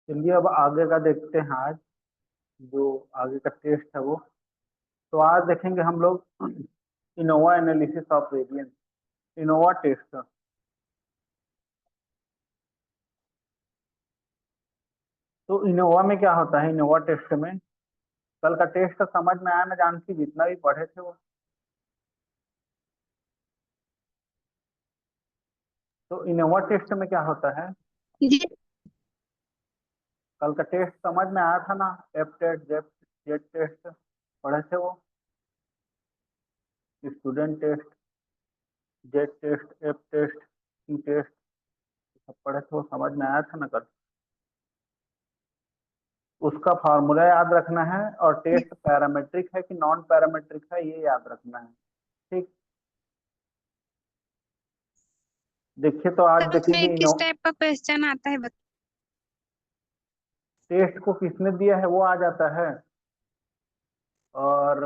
चलिए अब आगे का देखते हैं आज। जो आगे का टेस्ट है वो, तो आज देखेंगे हम लोग ANOVA analysis of variance, ANOVA test. तो इनोवा में क्या होता है, इनोवा टेस्ट में कल का टेस्ट समझ में आया ना जानकी, जितना भी पढ़े थे वो। तो इनोवा टेस्ट में क्या होता है, जी। कल का टेस्ट समझ में आया था ना। F test, Z Z test पढ़े थे वो। Student test, Z test, F test, C test, सब पढ़े थे वो, समझ में आया था ना कल। उसका फार्मूला याद रखना है, और टेस्ट पैरामेट्रिक है कि नॉन पैरामेट्रिक है ये याद रखना है। ठीक। देखिए तो आज तो उसमें देखेंगे इनो किस टाइप का क्वेश्चन आता है टेस्ट को किसने दिया है वो आ जाता है, और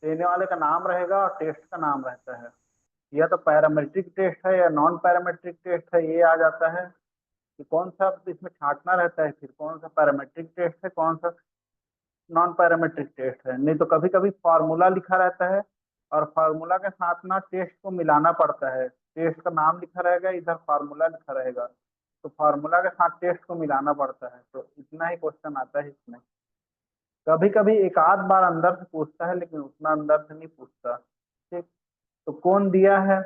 देने वाले का नाम रहेगा और टेस्ट का नाम रहता है। या तो पैरामेट्रिक टेस्ट है या नॉन पैरामेट्रिक टेस्ट है ये आ जाता है, कि कौन सा इसमें छांटना रहता है, फिर कौन सा पैरामेट्रिक टेस्ट है, कौन सा नॉन पैरामेट्रिक टेस्ट है। नहीं तो कभी कभी फार्मूला लिखा रहता है, और फार्मूला के साथ ना टेस्ट को मिलाना पड़ता है। टेस्ट का नाम लिखा रहेगा, इधर फार्मूला लिखा रहेगा, तो फार्मूला के साथ टेस्ट को मिलाना पड़ता है। तो इतना ही क्वेश्चन आता है इसमें। कभी कभी एक आध बार अंदर से पूछता है, लेकिन उतना अंदर से नहीं पूछता। ठीक। तो कौन दिया है,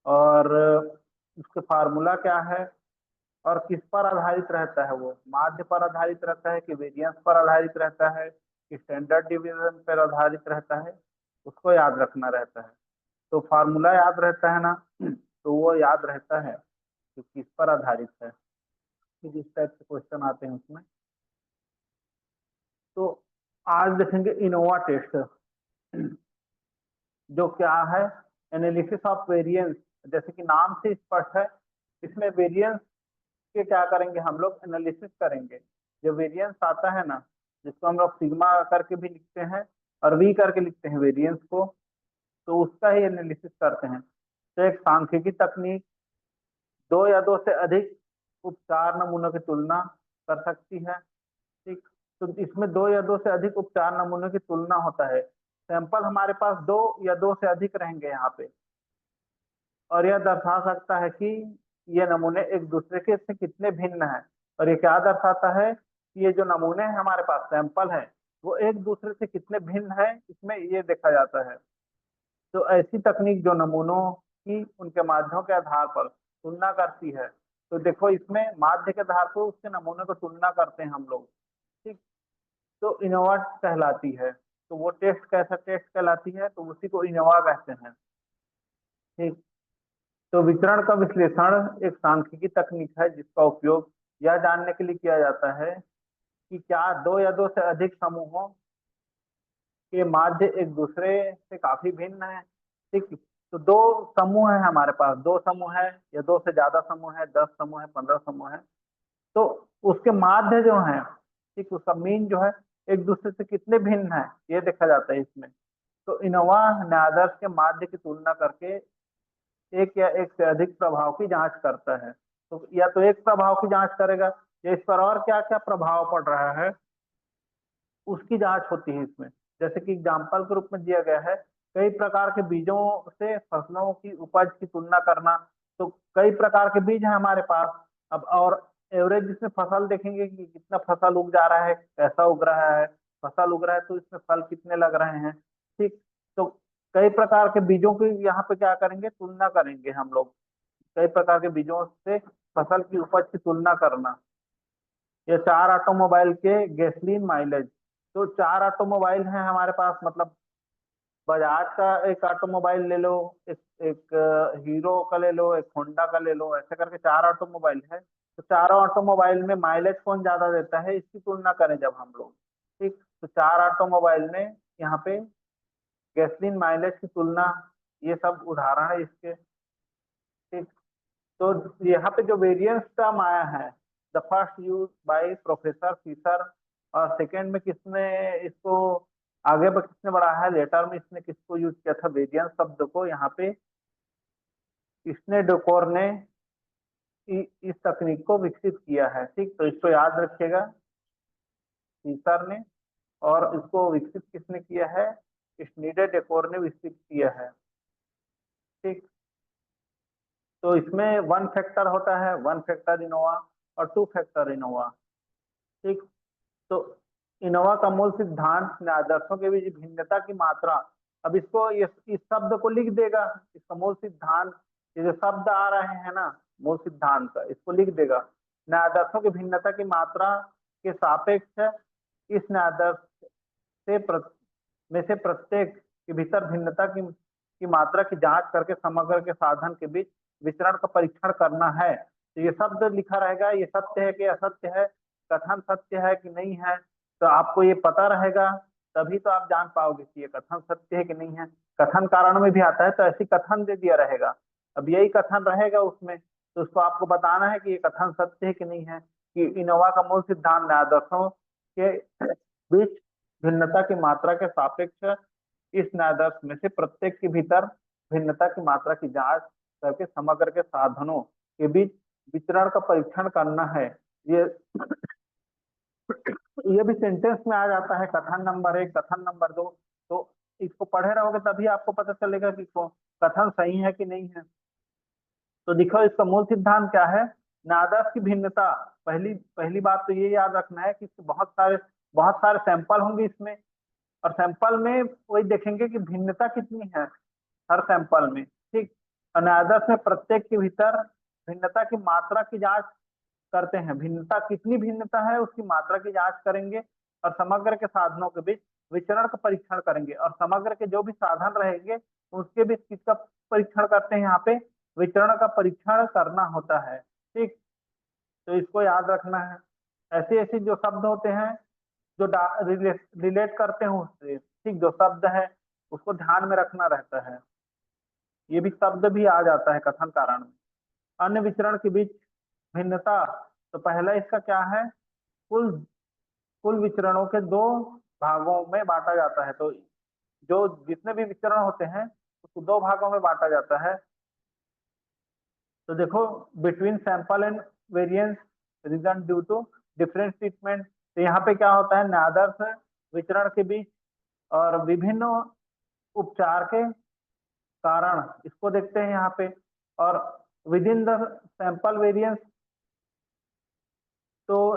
और उसके फार्मूला क्या है, और किस पर आधारित रहता है, वो माध्य पर आधारित रहता है कि वेरिएंस पर आधारित रहता है कि स्टैंडर्ड डिवीजन पर आधारित रहता है, उसको याद रखना रहता है। तो फार्मूला याद रहता है ना, तो वो याद रहता है कि किस पर आधारित है, कि जिस टाइप से क्वेश्चन आते हैं उसमें। तो आज देखेंगे इनोवा टेस्ट, जो क्या है, एनालिसिस ऑफ वेरिएंस। जैसे कि नाम से स्पष्ट है, इसमें वेरिएंस के क्या करेंगे हम लोग, एनालिसिस करेंगे। जो वेरिएंस आता है ना, जिसको हम लोग सिग्मा करके भी लिखते हैं और वी करके लिखते हैं वेरिएंस को, तो उसका ही एनालिसिस करते हैं। तो एक सांख्यिकी तकनीक दो या दो से अधिक उपचार नमूनों की तुलना कर सकती है। ठीक। तो इसमें दो या दो से अधिक उपचार नमूनों की तुलना होता है। सैंपल हमारे पास दो या दो से अधिक रहेंगे यहाँ पे, और यह दर्शा सकता है कि ये नमूने एक दूसरे के से कितने भिन्न हैं। और ये क्या दर्शाता है कि ये जो नमूने हैं हमारे पास, सैंपल है, वो एक दूसरे से कितने भिन्न है, इसमें ये देखा जाता है। तो ऐसी तकनीक जो नमूनों की उनके माध्यमों के आधार पर तुलना करती है। तो देखो इसमें माध्य के आधार पर उसके नमूने को तुलना करते हैं हम लोग। ठीक। तो इनोवा कहलाती है। तो वो टेस्ट कैसा टेस्ट कहलाती है, तो उसी को इनोवा कहते हैं। ठीक। तो वितरण का विश्लेषण एक सांख्यिकी तकनीक है, जिसका उपयोग यह जानने के लिए किया जाता है कि क्या दो या दो से अधिक समूहों के माध्य एक दूसरे से काफी भिन्न है। ठीक। तो दो समूह है हमारे पास, दो समूह है या दो से ज्यादा समूह है, 10 समूह है, 15 समूह है, तो उसके माध्य जो है, ठीक, उसका मीन जो है, एक दूसरे से कितने भिन्न है ये देखा जाता है इसमें। तो इनोवा न्यायाधीश के माध्य की तुलना करके एक या एक से अधिक प्रभाव की जांच करता है। तो या तो एक प्रभाव की जांच करेगा, या इस पर और क्या क्या प्रभाव पड़ रहा है उसकी जांच होती है इसमें। जैसे कि एग्जाम्पल के रूप में दिया गया है, कई प्रकार के बीजों से फसलों की उपज की तुलना करना। तो कई प्रकार के बीज हैं हमारे पास, अब और एवरेज इसमें फसल देखेंगे कि कितना फसल उग जा रहा है, कैसा उग रहा है, फसल उग रहा है तो इसमें फल कितने लग रहे हैं। ठीक। तो कई प्रकार के बीजों की यहाँ पे क्या करेंगे, तुलना करेंगे हम लोग। कई प्रकार के बीजों से फसल की उपज की तुलना करना। ये चार ऑटोमोबाइल के गैसोलीन माइलेज। तो चार ऑटोमोबाइल हैं हमारे पास, मतलब बजाज का एक ऑटोमोबाइल ले लो, एक एक हीरो का ले लो, एक होंडा का ले लो, ऐसे करके चार ऑटोमोबाइल है। तो चारों ऑटोमोबाइल में माइलेज कौन ज्यादा देता है, इसकी तुलना करें जब हम लोग। ठीक। तो चार ऑटोमोबाइल में यहाँ पे गैसोलीन माइलेज की तुलना, ये सब उदाहरण है इसके। ठीक। तो यहाँ पे जो वेरिएंस टर्म आया है, the first use by professor Fisher, और सेकेंड में किसने इसको आगे पर किसने बढ़ाया है, लेटर में इसने किसको यूज किया था, वेरिएंस शब्द को यहाँ पे इसने डोकोर ने इस तकनीक को विकसित किया है। ठीक, तो इसको याद रखिएगा, सीसर ने, और इसको विकसित किसने किया है? स्नीडर डेकोर ने विकसित किया है। ठीक, तो इसमें 1 फैक्टर होता है, 1 फैक्टर इनोवा और 2 फैक्टर इनोवा। ठीक, तो इनोवा का मूल सिद्धांत ने आदर्शों के बीच भिन्नता की मात्रा, अब इसको इस शब्द को लिख देगा, इसका मूल सिद्धांत, ये जो शब्द आ रहे हैं ना मूल सिद्धांत का, इसको लिख देगा। न आदर्शों की भिन्नता की मात्रा के सापेक्ष इस न आदर्श में से प्रत्येक के भीतर भिन्नता की मात्रा की जांच करके समग्र के साधन के बीच विचरण का परीक्षण करना है। तो ये शब्द लिखा रहेगा, ये सत्य है कि असत्य है, कथन सत्य है कि नहीं है, तो आपको ये पता रहेगा, तभी तो आप जान पाओगे कि ये कथन सत्य है कि नहीं है। कथन कारण में भी आता है, तो ऐसी कथन दे दिया रहेगा, अब यही कथन रहेगा उसमें, तो उसको आपको बताना है कि ये कथन सत्य है कि नहीं है, कि इनोवा का मूल सिद्धांत आदर्शों के बीच भिन्नता की मात्रा के सापेक्ष इस आदर्श में से प्रत्येक के भीतर भिन्नता की मात्रा की जांच करके समग्र के साधनों के बीच विचरण का परीक्षण करना है। ये ये भी सेंटेंस में आ जाता है, कथन नंबर 1, कथन नंबर 2, तो इसको पढ़े रहोगे तभी आपको पता चलेगा कि कथन सही है कि नहीं है। तो देखो इसका मूल सिद्धांत क्या है? नादर्श की भिन्नता, पहली पहली बात तो ये याद रखना है कि इसके बहुत सारे सैंपल होंगे इसमें, और सैंपल में वही देखेंगे कि भिन्नता कितनी है हर सैंपल में। ठीक, अनादर्श में प्रत्येक के भीतर भिन्नता की मात्रा की जांच करते हैं, भिन्नता कितनी भिन्नता है उसकी मात्रा की जांच करेंगे, और समग्र के साधनों के बीच विचरण का परीक्षण करेंगे, और समग्र के जो भी साधन रहेंगे उसके बीच किसका परीक्षण करते हैं? यहाँ पे विचरण का परीक्षण करना होता है। ठीक, तो इसको याद रखना है। ऐसे ऐसे जो शब्द होते हैं जो रिलेट करते हैं उससे, ठीक, जो शब्द है उसको ध्यान में रखना रहता है। ये भी शब्द भी आ जाता है कथन कारण में। अन्य विचरण के बीच भिन्नता, तो पहला इसका क्या है? कुल कुल विचरणों के दो भागों में बांटा जाता है, तो जो जितने भी विचरण होते हैं उसको दो भागों में बांटा जाता है। तो देखो, between sample and variance reason due to different treatment, तो यहाँ पे क्या होता है? आदर्श विचरण के बीच और विभिन्न उपचार के कारण, इसको देखते हैं यहाँ पे, और with in the sample variance, तो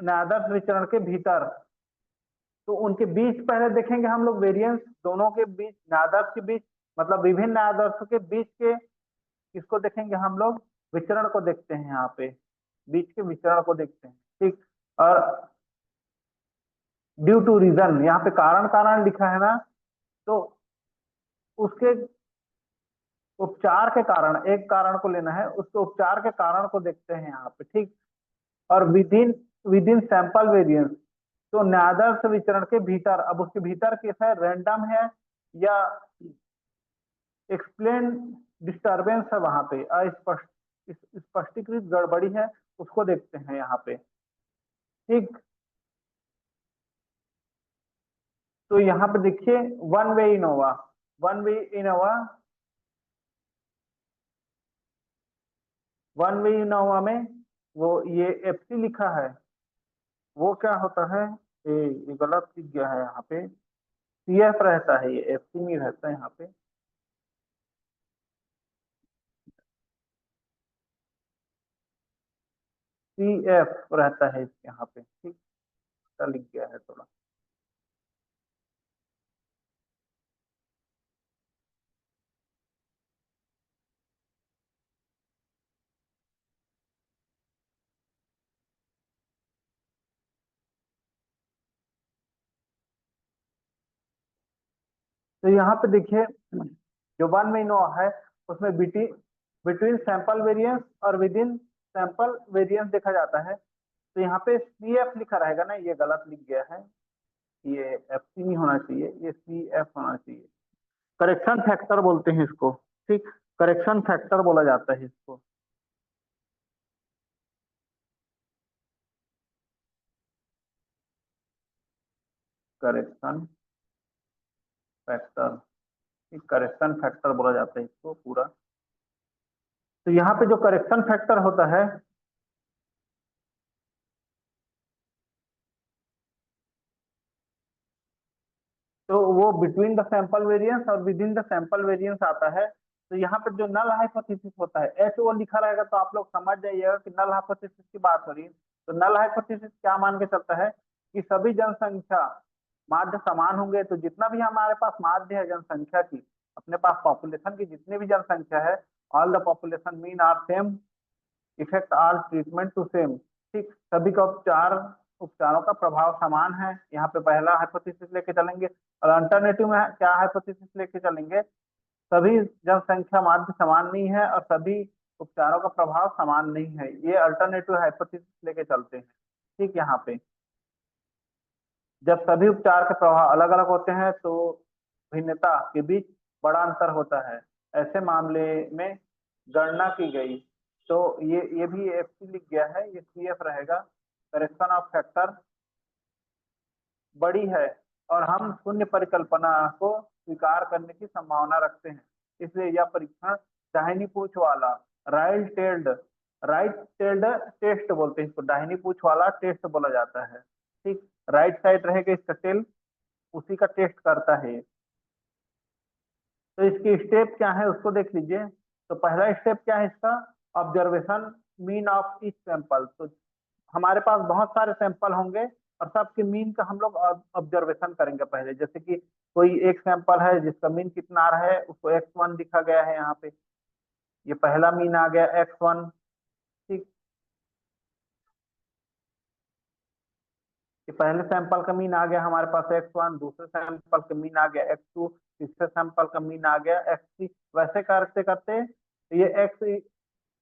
नादर्श विचरण के भीतर, तो उनके बीच पहले देखेंगे हम लोग वेरिएंस, दोनों के बीच, नादर्श के बीच, मतलब विभिन्न आदर्शों के बीच के किसको देखेंगे हम लोग? विचरण को देखते हैं, यहाँ पे बीच के विचरण को देखते हैं। ठीक, और ड्यू टू रीजन, यहाँ पे कारण कारण लिखा है ना, तो उसके उपचार के कारण, एक कारण को लेना है, उसके उपचार के कारण को देखते हैं यहाँ पे। ठीक, और विद इन सैंपल वेरिएंस, तो न्यादर्श विचरण के भीतर, अब उसके भीतर कैसा है? रैंडम है या एक्सप्लेन डिस्टरबेंस है, वहां पे अस्पष्ट स्पष्टीकृत गड़बड़ी है, उसको देखते हैं यहाँ पे। ठीक, तो यहाँ पे देखिए one way Innova, one way Innova, one way Innova में वो ये एफसी लिखा है, वो क्या होता है? ये गलत लिख गया है यहाँ पे, सीएफ रहता है, ये एफसी नहीं रहता है यहाँ पे। सीएफ रहता है यहाँ पे। ठीक, लिख गया है थोड़ा। तो यहाँ पे देखिए, जो वन में नो है उसमें बिटवीन सैंपल वेरिएंस और विद इन सैंपल वेरिएंस देखा जाता है, तो यहाँ पे सी एफ लिखा रहेगा ना, ये गलत लिख गया है, ये एफ सी नहीं होना चाहिए, ये सी एफ होना चाहिए। करेक्शन फैक्टर बोलते हैं इसको। ठीक, करेक्शन फैक्टर बोला जाता है इसको। करेक्शन फैक्टर, करेक्शन फैक्टर बोला जाता है इसको पूरा। तो यहाँ पे जो करेक्शन फैक्टर होता है, तो वो बिटवीन द सैंपल वेरिएंस और with in the sample variance आता है। तो यहाँ पे जो नल हाइपोथेसिस होता है, एच ओ लिखा रहेगा तो आप लोग समझ जाइएगा कि नल हाइपोथेसिस की बात हो रही है। तो नल हाइपोथेसिस क्या मान के चलता है कि सभी जनसंख्या माध्य समान होंगे। तो जितना भी हमारे पास माध्य है जनसंख्या की, अपने पास पॉपुलेशन की जितनी भी जनसंख्या है, all the population mean are same, effect are treatment to same. ठीक, सभी का उपचारों का प्रभाव समान है। यहाँ पे पहला हाइपोथेसिस लेके चलेंगे। और अल्टरनेटिव में क्या हाइपोथेसिस लेके चलेंगे, सभी जनसंख्या माध्य समान नहीं है और सभी उपचारों का प्रभाव समान नहीं है। ये अल्टरनेटिव हाइपोथेसिस लेके चलते हैं। ठीक, यहाँ पे जब सभी उपचार के प्रभाव अलग अलग होते हैं तो भिन्नता के बीच बड़ा अंतर होता है, ऐसे मामले में गणना की गई। तो ये भी एफ लिख गया है, ये सी एफ रहेगा। करेक्शन ऑफ फैक्टर बड़ी है और हम शून्य परिकल्पना को स्वीकार करने की संभावना रखते हैं, इसलिए यह परीक्षण दाहिनी पूंछ वाला राइट टेल्ड टेस्ट बोलते हैं इसको, दाहिनी पूंछ वाला टेस्ट बोला जाता है। ठीक, राइट साइड रहेगा इसका टेल, उसी का टेस्ट करता है। तो इसकी स्टेप क्या है उसको देख लीजिए। तो पहला स्टेप क्या है इसका, observation mean of each sample. तो हमारे पास बहुत सारे सैंपल होंगे और सबके मीन का हम लोग ऑब्जर्वेशन करेंगे पहले। जैसे कि कोई एक सैंपल है जिसका मीन कितना आ रहा है, उसको x1 लिखा गया है यहाँ पे, ये पहला मीन आ गया x1। ठीक, ये पहले सैंपल का मीन आ गया हमारे पास x1, दूसरे सैंपल का मीन आ गया x2, तीसरे सैंपल का मीन आ गया x3। वैसे करते करते ये x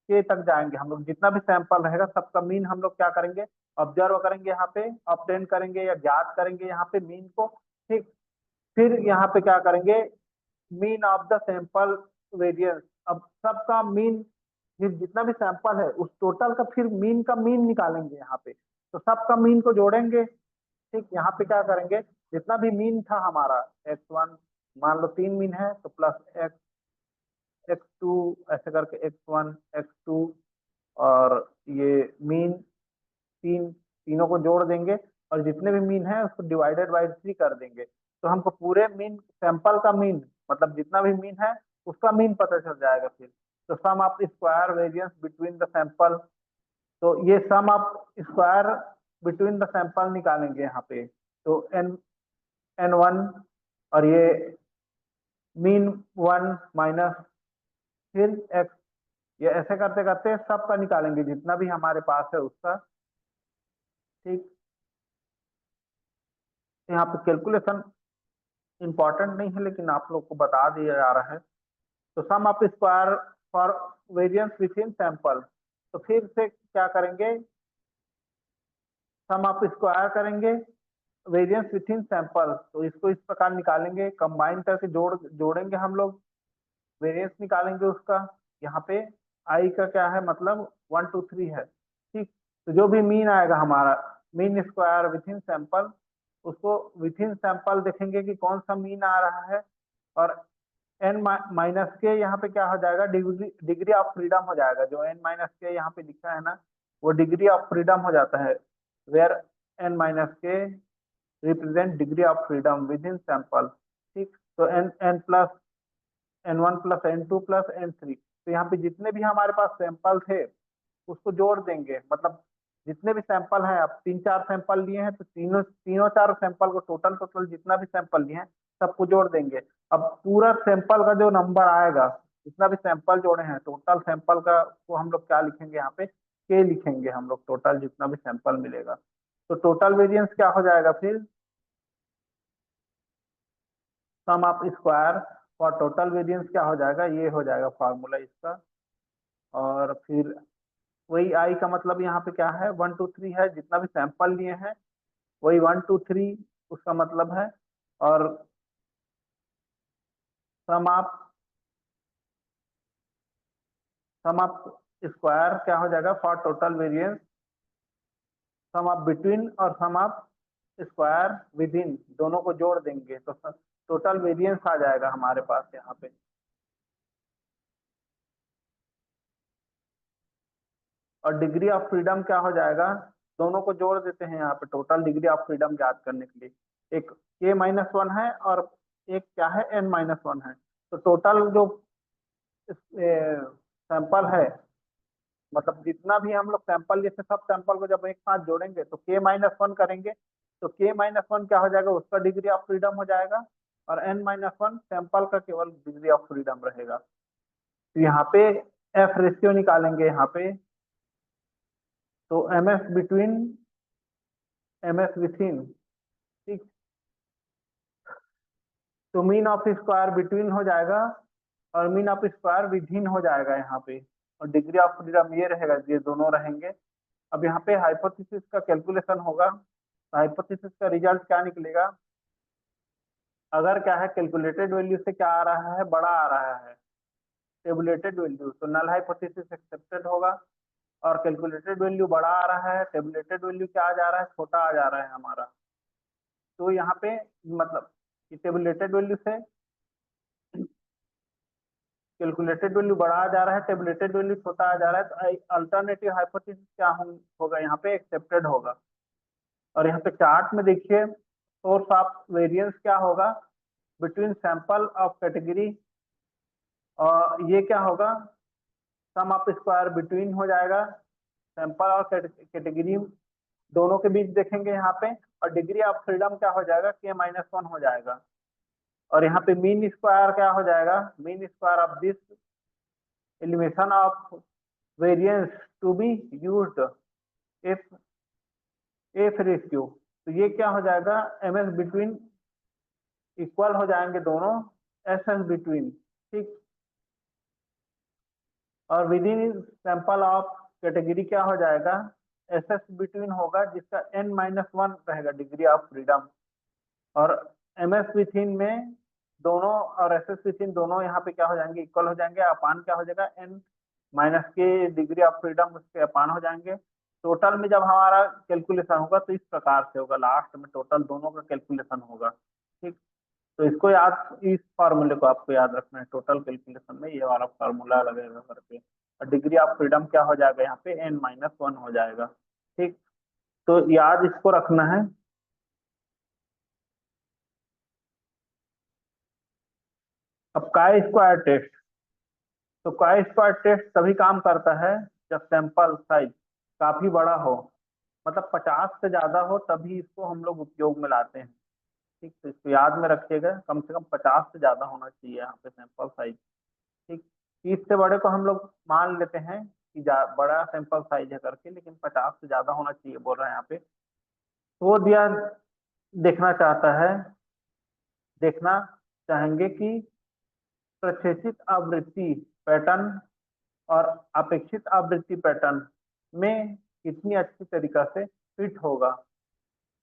के तक जाएंगे हम लोग। जितना भी सैंपल रहेगा सबका मीन हम लोग क्या करेंगे, ऑब्जर्व करेंगे, यहाँ पे ऑब्टेन करेंगे या ज्ञात करेंगे यहाँ पे मीन को। ठीक, फिर यहाँ पे क्या करेंगे, mean of the sample variance. अब सबका मीन, जितना भी सैंपल है उस टोटल का फिर मीन का मीन निकालेंगे यहाँ पे। तो सबका मीन को जोड़ेंगे। ठीक, यहाँ पे क्या करेंगे, जितना भी मीन था हमारा x1, मान लो 3 मीन है तो प्लस x2 ऐसे करके x1 x2, और ये मीन तीनों को जोड़ देंगे और जितने भी मीन है उसको डिवाइडेड बाई 3 कर देंगे। तो हमको पूरे मीन सैंपल का मीन, मतलब जितना भी मीन है उसका मीन पता चल जाएगा फिर। तो sum of square variance between the sample, तो ये sum of square between the sample निकालेंगे यहाँ पे। तो n1 और ये मीन 1 माइनस फिर x, ये ऐसे करते करते सबका निकालेंगे जितना भी हमारे पास है उसका। ठीक, यहाँ पे कैलकुलेशन इंपॉर्टेंट नहीं है लेकिन आप लोग को बता दिया जा रहा है। तो sum of square for variance within sample, तो फिर से क्या करेंगे, सम ऑफ स्क्वायर करेंगे वेरिएंस विथ इन सैंपल। तो इसको इस प्रकार निकालेंगे, कंबाइन करके जोड़ेंगे हम लोग, वेरिएंस निकालेंगे उसका। यहाँ पे आई का क्या है मतलब 1 2 3 है। ठीक, तो जो भी मीन आएगा हमारा, mean square with in sample, उसको विथ इन सैंपल देखेंगे कि कौन सा मीन आ रहा है। और एन माइनस के यहाँ पे क्या हो जाएगा, डिग्री ऑफ फ्रीडम हो जाएगा। जो एन माइनस के यहाँ पे लिखा है ना, वो डिग्री ऑफ फ्रीडम हो जाता है, where N minus K represent degree of freedom within sample. ठीक, तो N N plus n1 plus n2 plus n3। तो यहाँ पे जितने भी हमारे पास सैंपल थे उसको जोड़ देंगे। मतलब जितने भी सैंपल हैं, आप 3 4 सैंपल लिए हैं तो तीनों तीनों 4 सैंपल को टोटल जितना भी सैंपल लिए हैं सबको जोड़ देंगे। अब पूरा सैंपल का जो नंबर आएगा, जितना भी सैंपल जोड़े हैं टोटल सैंपल का, को हम लोग क्या लिखेंगे यहाँ पे, के लिखेंगे हम लोग, टोटल जितना भी सैंपल मिलेगा। तो टोटल वेरिएंस क्या हो जाएगा फिर, sum of square for total variance क्या हो जाएगा, ये हो जाएगा फार्मूला इसका। और फिर वही आई का मतलब यहाँ पे क्या है, 1 2 3 है, जितना भी सैंपल लिए हैं वही 1 2 3 उसका मतलब है। और sum of sum of square क्या हो जाएगा for total variance, sum of between और sum of square within, दोनों को जोड़ देंगे तो टोटल वेरिएंस आ जाएगा हमारे पास यहाँ पे। और डिग्री ऑफ फ्रीडम क्या हो जाएगा, दोनों को जोड़ देते हैं यहाँ पे टोटल डिग्री ऑफ फ्रीडम ज्ञात करने के लिए। एक k-1 है और एक क्या है n-1 है। तो टोटल जो सैंपल है, मतलब जितना भी हम लोग सैंपल, जैसे सब सैंपल को जब एक साथ जोड़ेंगे तो k-1 करेंगे, तो k-1 क्या हो जाएगा, उसका डिग्री ऑफ फ्रीडम हो जाएगा, और n-1 सैंपल का केवल डिग्री ऑफ फ्रीडम रहेगा। तो यहाँ पे एफ रेशियो निकालेंगे यहाँ पे, तो M S between M S within, ठीक। तो मीन ऑफ स्क्वायर बिटवीन हो जाएगा और mean of square within हो जाएगा यहाँ पे, और डिग्री ऑफ फ्रीडम ये रहेगा, ये दोनों रहेंगे। अब यहाँ पे हाइपोथेसिस का कैलकुलेशन होगा, तो हाइपोथेसिस का रिजल्ट क्या निकलेगा, अगर क्या है कैलकुलेटेड वैल्यू से क्या आ रहा है, बड़ा आ रहा है टेबुलेटेड वैल्यू, तो नल हाइपोथेसिस एक्सेप्टेड होगा। और कैलकुलेटेड वैल्यू बड़ा आ रहा है, टेबुलेटेड वैल्यू क्या आ जा रहा है, छोटा आ जा रहा है हमारा। तो यहाँ पे मतलब टेबुलेटेड वैल्यू से कैलकुलेटेड वैल्यू बड़ा आ जा रहा है, टेबुलेटेड वैल्यू छोटा आ जा रहा है, तो अल्टरनेटिव हाइपोथेसिस क्या होगा यहाँ पे, एक्सेप्टेड होगा। और यहाँ पे चार्ट में देखिए सोर्स ऑफ वेरिएंस क्या होगा, बिटवीन सैंपल ऑफ कैटेगरी, और ये क्या होगा, सम ऑफ स्क्वायर बिटवीन हो जाएगा सैंपल और कैटेगरी, दोनों के बीच देखेंगे यहाँ पे, और डिग्री ऑफ फ्रीडम क्या हो जाएगा, k-1 हो जाएगा। और यहाँ पे मीन स्क्वायर क्या हो जाएगा, mean square of this elimination of variance to be used if F ratio, तो ये क्या हो जाएगा, एम एस बिटवीन इक्वल हो जाएंगे दोनों एस एस बिटवीन, ठीक। और with in sample of category क्या हो जाएगा, एस एस बिटवीन होगा, जिसका n-1 रहेगा डिग्री ऑफ फ्रीडम। और एम एस विथ इन में दोनों और एस एस विथ इन दोनों यहाँ पे क्या हो जाएंगे, इक्वल हो जाएंगे, अपान क्या हो जाएगा, n माइनस के डिग्री ऑफ फ्रीडम उसके अपान हो जाएंगे। टोटल में जब हमारा कैलकुलेशन होगा तो इस प्रकार से होगा, लास्ट में टोटल दोनों का कैलकुलेशन होगा, ठीक। तो इसको याद, इस फार्मूले को आपको याद रखना है, टोटल कैलकुलेशन में ये वाला फार्मूला लगेगा करके, और डिग्री ऑफ फ्रीडम क्या हो जाएगा यहाँ पे, n-1 हो जाएगा, ठीक। तो याद इसको रखना है। अब काय स्क्वायर टेस्ट, तो काय स्क्वायर टेस्ट तभी काम करता है जब सैंपल साइज काफी बड़ा हो, मतलब 50 से ज्यादा हो, तभी इसको हम लोग उपयोग में लाते हैं, ठीक। तो इसको याद में रखिएगा, कम से कम 50 से ज्यादा होना चाहिए यहाँ पे सैंपल साइज, ठीक। 30 से बड़े को हम लोग मान लेते हैं कि बड़ा सैंपल साइज है करके, लेकिन 50 से ज्यादा होना चाहिए बोल रहे हैं यहाँ पे। तो वो दिया, देखना चाहता है, देखना चाहेंगे कि प्रक्षेपित आवृत्ति पैटर्न और अपेक्षित आवृत्ति पैटर्न में कितनी अच्छी तरीका से फिट होगा,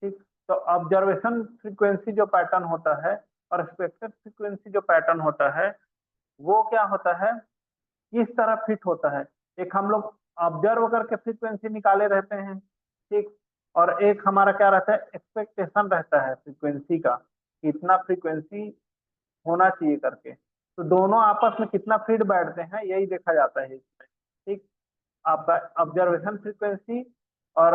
ठीक। तो ऑब्जर्वेशन फ्रीक्वेंसी जो पैटर्न होता है और एक्सपेक्टेड फ्रीक्वेंसी जो पैटर्न होता है, वो क्या होता है, किस तरह फिट होता है। एक हम लोग ऑब्जर्व करके फ्रीक्वेंसी निकाले रहते हैं, ठीक। और एक हमारा क्या रहता है, एक्सपेक्टेशन रहता है फ्रीक्वेंसी का, कितना फ्रीक्वेंसी होना चाहिए करके। तो दोनों आपस में कितना फिट बैठते हैं यही देखा जाता है इसमें, ठीक। आपका ऑब्जर्वेशन फ्रीक्वेंसी और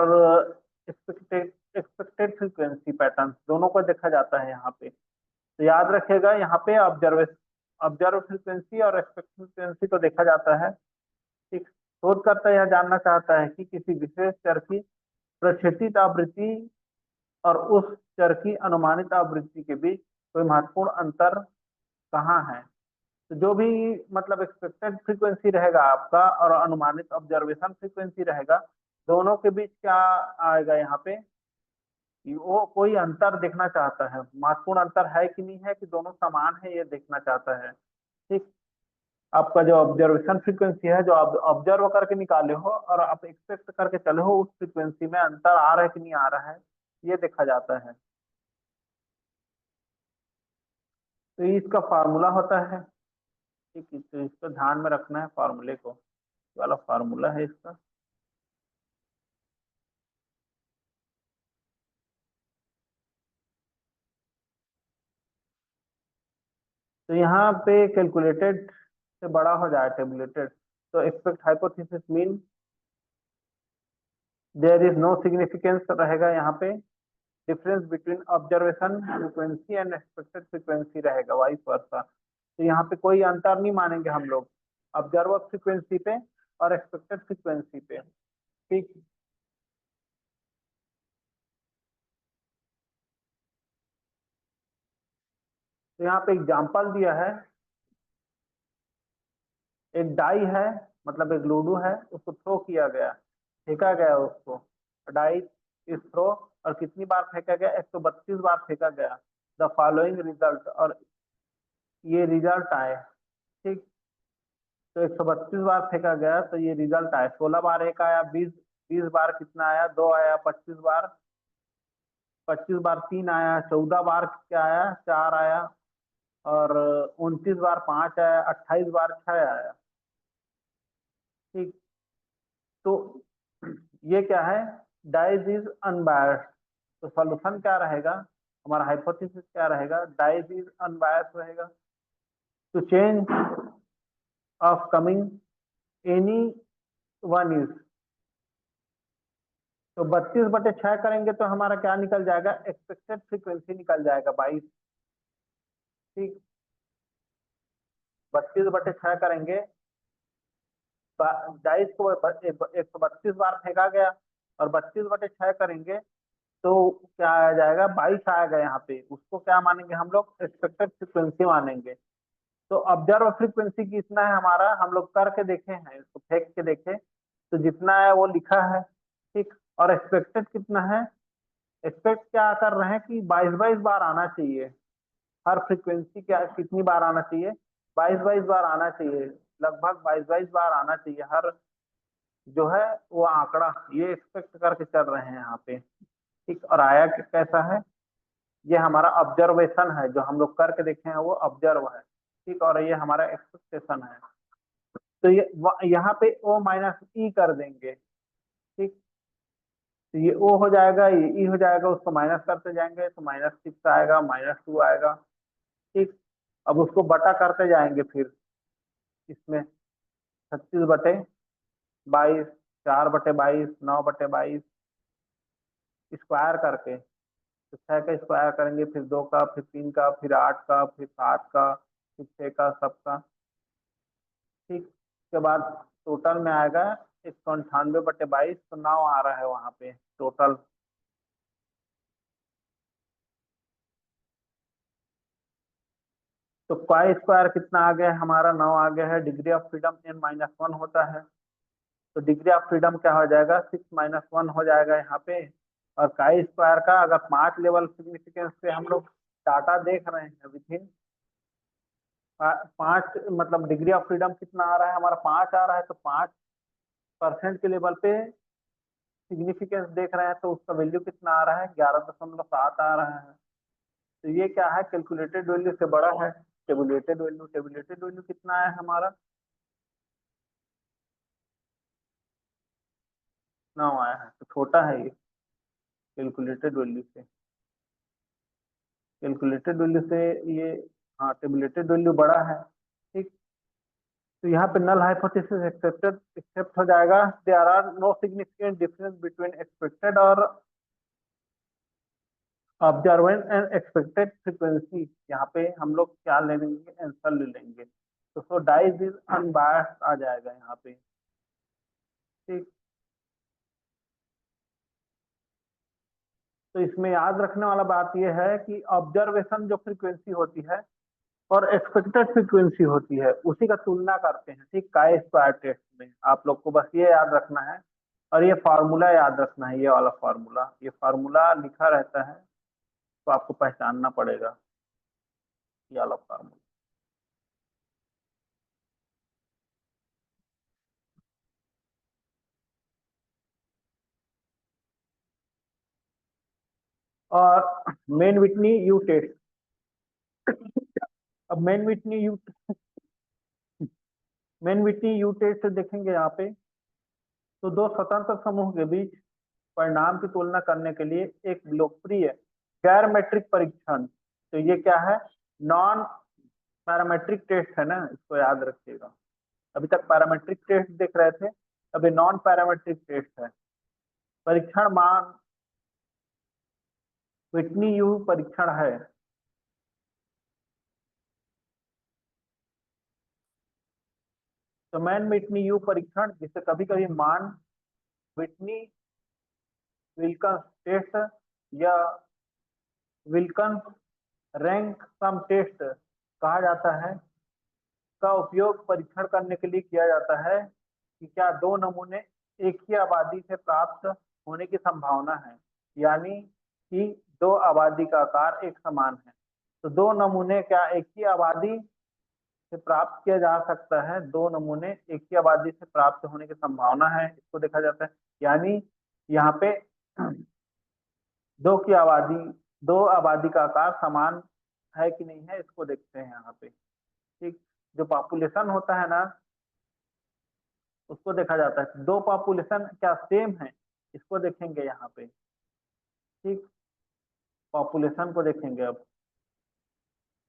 एक्सपेक्टेड एक्सपेक्टेड फ्रीक्वेंसी पैटर्न दोनों को देखा जाता है यहाँ पे। तो याद रखिएगा यहाँ पे ऑब्जर्व फ्रीक्वेंसी और एक्सपेक्ट फ्रीक्वेंसी को देखा जाता है, ठीक। शोधकर्ता यह जानना चाहता है कि किसी विशेष चर की प्रक्षेपित आवृत्ति और उस चर की अनुमानित आवृत्ति के बीच कोई महत्वपूर्ण अंतर कहाँ है। तो जो भी मतलब एक्सपेक्टेड फ्रीक्वेंसी रहेगा आपका और अनुमानित ऑब्जर्वेशन फ्रीक्वेंसी रहेगा, दोनों के बीच क्या आएगा यहाँ पे, वो कोई अंतर देखना चाहता है, महत्वपूर्ण अंतर है कि नहीं है, कि दोनों समान है, ये देखना चाहता है, ठीक। आपका जो ऑब्जर्वेशन फ्रीक्वेंसी है, जो आप ऑब्जर्व करके निकाले हो और आप एक्सपेक्ट करके चले हो, उस फ्रीक्वेंसी में अंतर आ रहा है कि नहीं आ रहा है, ये देखा जाता है। तो ये इसका फार्मूला होता है, ठीक। तो इसको ध्यान में रखना है फार्मूले को, ये वाला फार्मूला है इसका। तो यहाँ पे कैलकुलेटेड से बड़ा हो जाए टेबुलेटेड, तो expect hypothesis mean there is no significance रहेगा यहाँ पे, difference between observation frequency and expected frequency रहेगा, वाइस वर्सा। तो यहाँ पे कोई अंतर नहीं मानेंगे हम लोग ऑब्जर्वर फ्रीक्वेंसी पे और एक्सपेक्टेड फ्रीक्वेंसी पे। ठीक, तो यहाँ पे एग्जांपल दिया है, एक डाई है, मतलब एक लूडो है, उसको थ्रो किया गया, फेंका गया उसको, डाई इज थ्रो, और कितनी बार फेंका गया, 132 बार फेंका गया। द फॉलोइंग रिजल्ट, और ये रिजल्ट आए। ठीक, तो 132 बार फेंका गया तो ये रिजल्ट आया, 16 बार एक आया, 20 बार कितना आया, दो आया, 25 बार, 25 बार तीन आया, 14 बार क्या आया, चार आया, और 29 बार पांच आया, 28 बार छह आया। ठीक, तो ये क्या है, डाइज इज अनबायस्ड। तो सॉल्यूशन क्या रहेगा, हमारा हाइपोथेसिस क्या रहेगा, डाइज इज अनबायस्ड रहेगा। To change of coming any one is, तो 32/6 करेंगे तो हमारा क्या निकल जाएगा, एक्सपेक्टेड फ्रीक्वेंसी निकल जाएगा 22। ठीक, 32/6 करेंगे, 132 बार फेंका गया, और 32/6 करेंगे तो क्या आ जाएगा, 22 आएगा। यहाँ पे उसको क्या मानेंगे हम लोग, एक्सपेक्टेड फ्रीक्वेंसी मानेंगे। तो ऑब्जर्व फ्रीक्वेंसी कितना है हमारा, हम लोग करके देखे हैं, इसको फेंक के देखे, तो जितना है वो लिखा है। ठीक, और एक्सपेक्टेड कितना है, एक्सपेक्ट क्या कर रहे हैं कि 22-22 बार आना चाहिए, हर फ्रीक्वेंसी क्या कितनी बार आना चाहिए, 22-22 बार आना चाहिए, लगभग 22-22 बार आना चाहिए हर, जो है वो आंकड़ा, ये एक्सपेक्ट करके चल रहे हैं यहाँ पे। ठीक, और आया कैसा है, ये हमारा ऑब्जर्वेशन है, जो हम लोग करके देखे हैं वो ऑब्जर्व है। ठीक, और ये हमारा एक्सपेक्टेशन है। तो ये यहाँ पे ओ माइनस ई कर देंगे। ठीक, तो ये ओ हो जाएगा, ये ई हो जाएगा, उसको माइनस करते जाएंगे तो -6 आएगा, -2 आएगा। ठीक, अब उसको बटा करते जाएंगे फिर इसमें, 36/22, 4/22, 9/22, स्क्वायर करके, तो 6 का स्क्वायर करेंगे, फिर 2 का, फिर 3 का, फिर 8 का, फिर 7 का, फिर 6 का, सबका। ठीक, उसके बाद टोटल में आएगा 198/22, तो 9 आ रहा है वहां पे टोटल। तो पाई स्क्वायर कितना आ गया हमारा, 9 आ गया है। डिग्री ऑफ फ्रीडम n-1 होता है, तो डिग्री ऑफ फ्रीडम क्या हो जाएगा, 6-1 हो जाएगा यहाँ पे। और काई स्क्वायर का अगर 5 लेवल सिग्निफिकेंस पे हम लोग डाटा देख रहे हैं विथ इन 5, मतलब डिग्री ऑफ फ्रीडम कितना आ रहा है हमारा, 5 आ रहा है, तो 5% के लेवल पे सिग्निफिकेंस देख रहे हैं, तो उसका वैल्यू कितना आ रहा है, 11.7 आ रहा है। तो ये क्या है, कैलकुलेटेड वैल्यू से बड़ा है। टेबुलेटेड वैल्यू कितना है हमारा, 9 आया है, तो छोटा है ये कैलकुलेटेड वैल्यू से। कैलकुलेटेड वैल्यू से ये, हाँ टेबुलेटेड वैल्यू बड़ा है। ठीक, तो यहाँ पे नल हाइपोथेसिस एक्सेप्टेड एक्सेप्ट हो जाएगा। There are no significant difference between expected और ऑब्जर्वेंट एंड एक्सपेक्टेड फ्रीक्वेंसी। यहाँ पे हम लोग क्या ले लेंगे, आंसर ले लेंगे, तो सो डाइज इज अनबायस्ड आ जाएगा यहाँ पे। ठीक, तो इसमें याद रखने वाला बात यह है कि ऑब्जर्वेशन जो फ्रीक्वेंसी होती है और एक्सपेक्टेड फ्रीक्वेंसी होती है, उसी का तुलना करते हैं। ठीक, काय स्क्वायर टेस्ट में आप लोग को बस ये याद रखना है, और ये फार्मूला याद रखना है, ये वाला फार्मूला, ये फार्मूला लिखा रहता है, तो आपको पहचानना पड़ेगा ये वाला फार्मूला। और मेन विटनी यू टेस्ट, अब मेन विटनी यू टेस्ट देखेंगे यहाँ पे, तो दो स्वतंत्र समूह के बीच परिणाम की तुलना करने के लिए एक लोकप्रिय गैर मैट्रिक परीक्षण, तो ये क्या है, नॉन पैरामेट्रिक टेस्ट है ना, इसको याद रखिएगा। अभी तक पैरामेट्रिक टेस्ट देख रहे थे, अभी नॉन पैरामेट्रिक टेस्ट है। परीक्षण मान व्हिटनी यू परीक्षण है। तो मैन व्हिटनी यू परीक्षण, जिसे कभी कभी मान व्हिटनी विल्कन्स टेस्ट या विल्कन्स रैंक सम टेस्ट कहा जाता है, का उपयोग परीक्षण करने के लिए किया जाता है कि क्या दो नमूने एक ही आबादी से प्राप्त होने की संभावना है, यानी कि दो आबादी का आकार एक समान है। तो दो नमूने क्या एक ही आबादी से प्राप्त किया जा सकता है, दो नमूने एक ही आबादी से प्राप्त होने की संभावना है, इसको देखा जाता है। यानी यहाँ पे दो आबादी का आकार समान है कि नहीं है, इसको देखते हैं यहाँ पे। ठीक, जो पॉपुलेशन होता है ना, उसको देखा जाता है। दो पॉपुलेशन क्या सेम है, इसको देखेंगे यहाँ पे। ठीक, पॉपुलेशन को देखेंगे। अब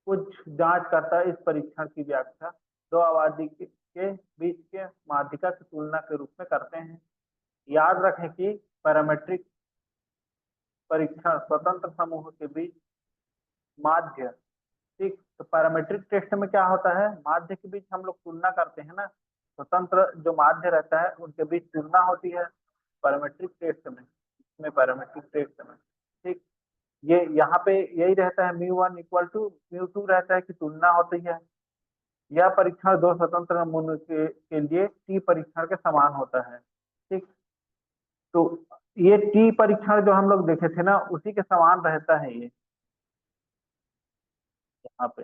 कुछ जांच करता है इस परीक्षण की व्याख्या दो आबादी के बीच के माध्यिका की तुलना के रूप में करते हैं। याद रखें कि पैरामीट्रिक परीक्षण स्वतंत्र समूह के बीच माध्य। ठीक, तो पैरामीट्रिक टेस्ट में क्या होता है, माध्य के बीच हम लोग तुलना करते हैं ना, स्वतंत्र जो माध्य रहता है उनके बीच तुलना होती है पैरामीट्रिक टेस्ट में। इसमें पैरामीट्रिक टेस्ट में ठीक, ये यहाँ पे यही रहता है, μ1 इक्वल टू μ2 रहता है कि तुलना होती है। यह परीक्षण दो स्वतंत्र नमूनों के लिए टी परीक्षण के समान होता है। ठीक, तो ये टी परीक्षण जो हम लोग देखे थे ना, उसी के समान रहता है ये यहाँ पे।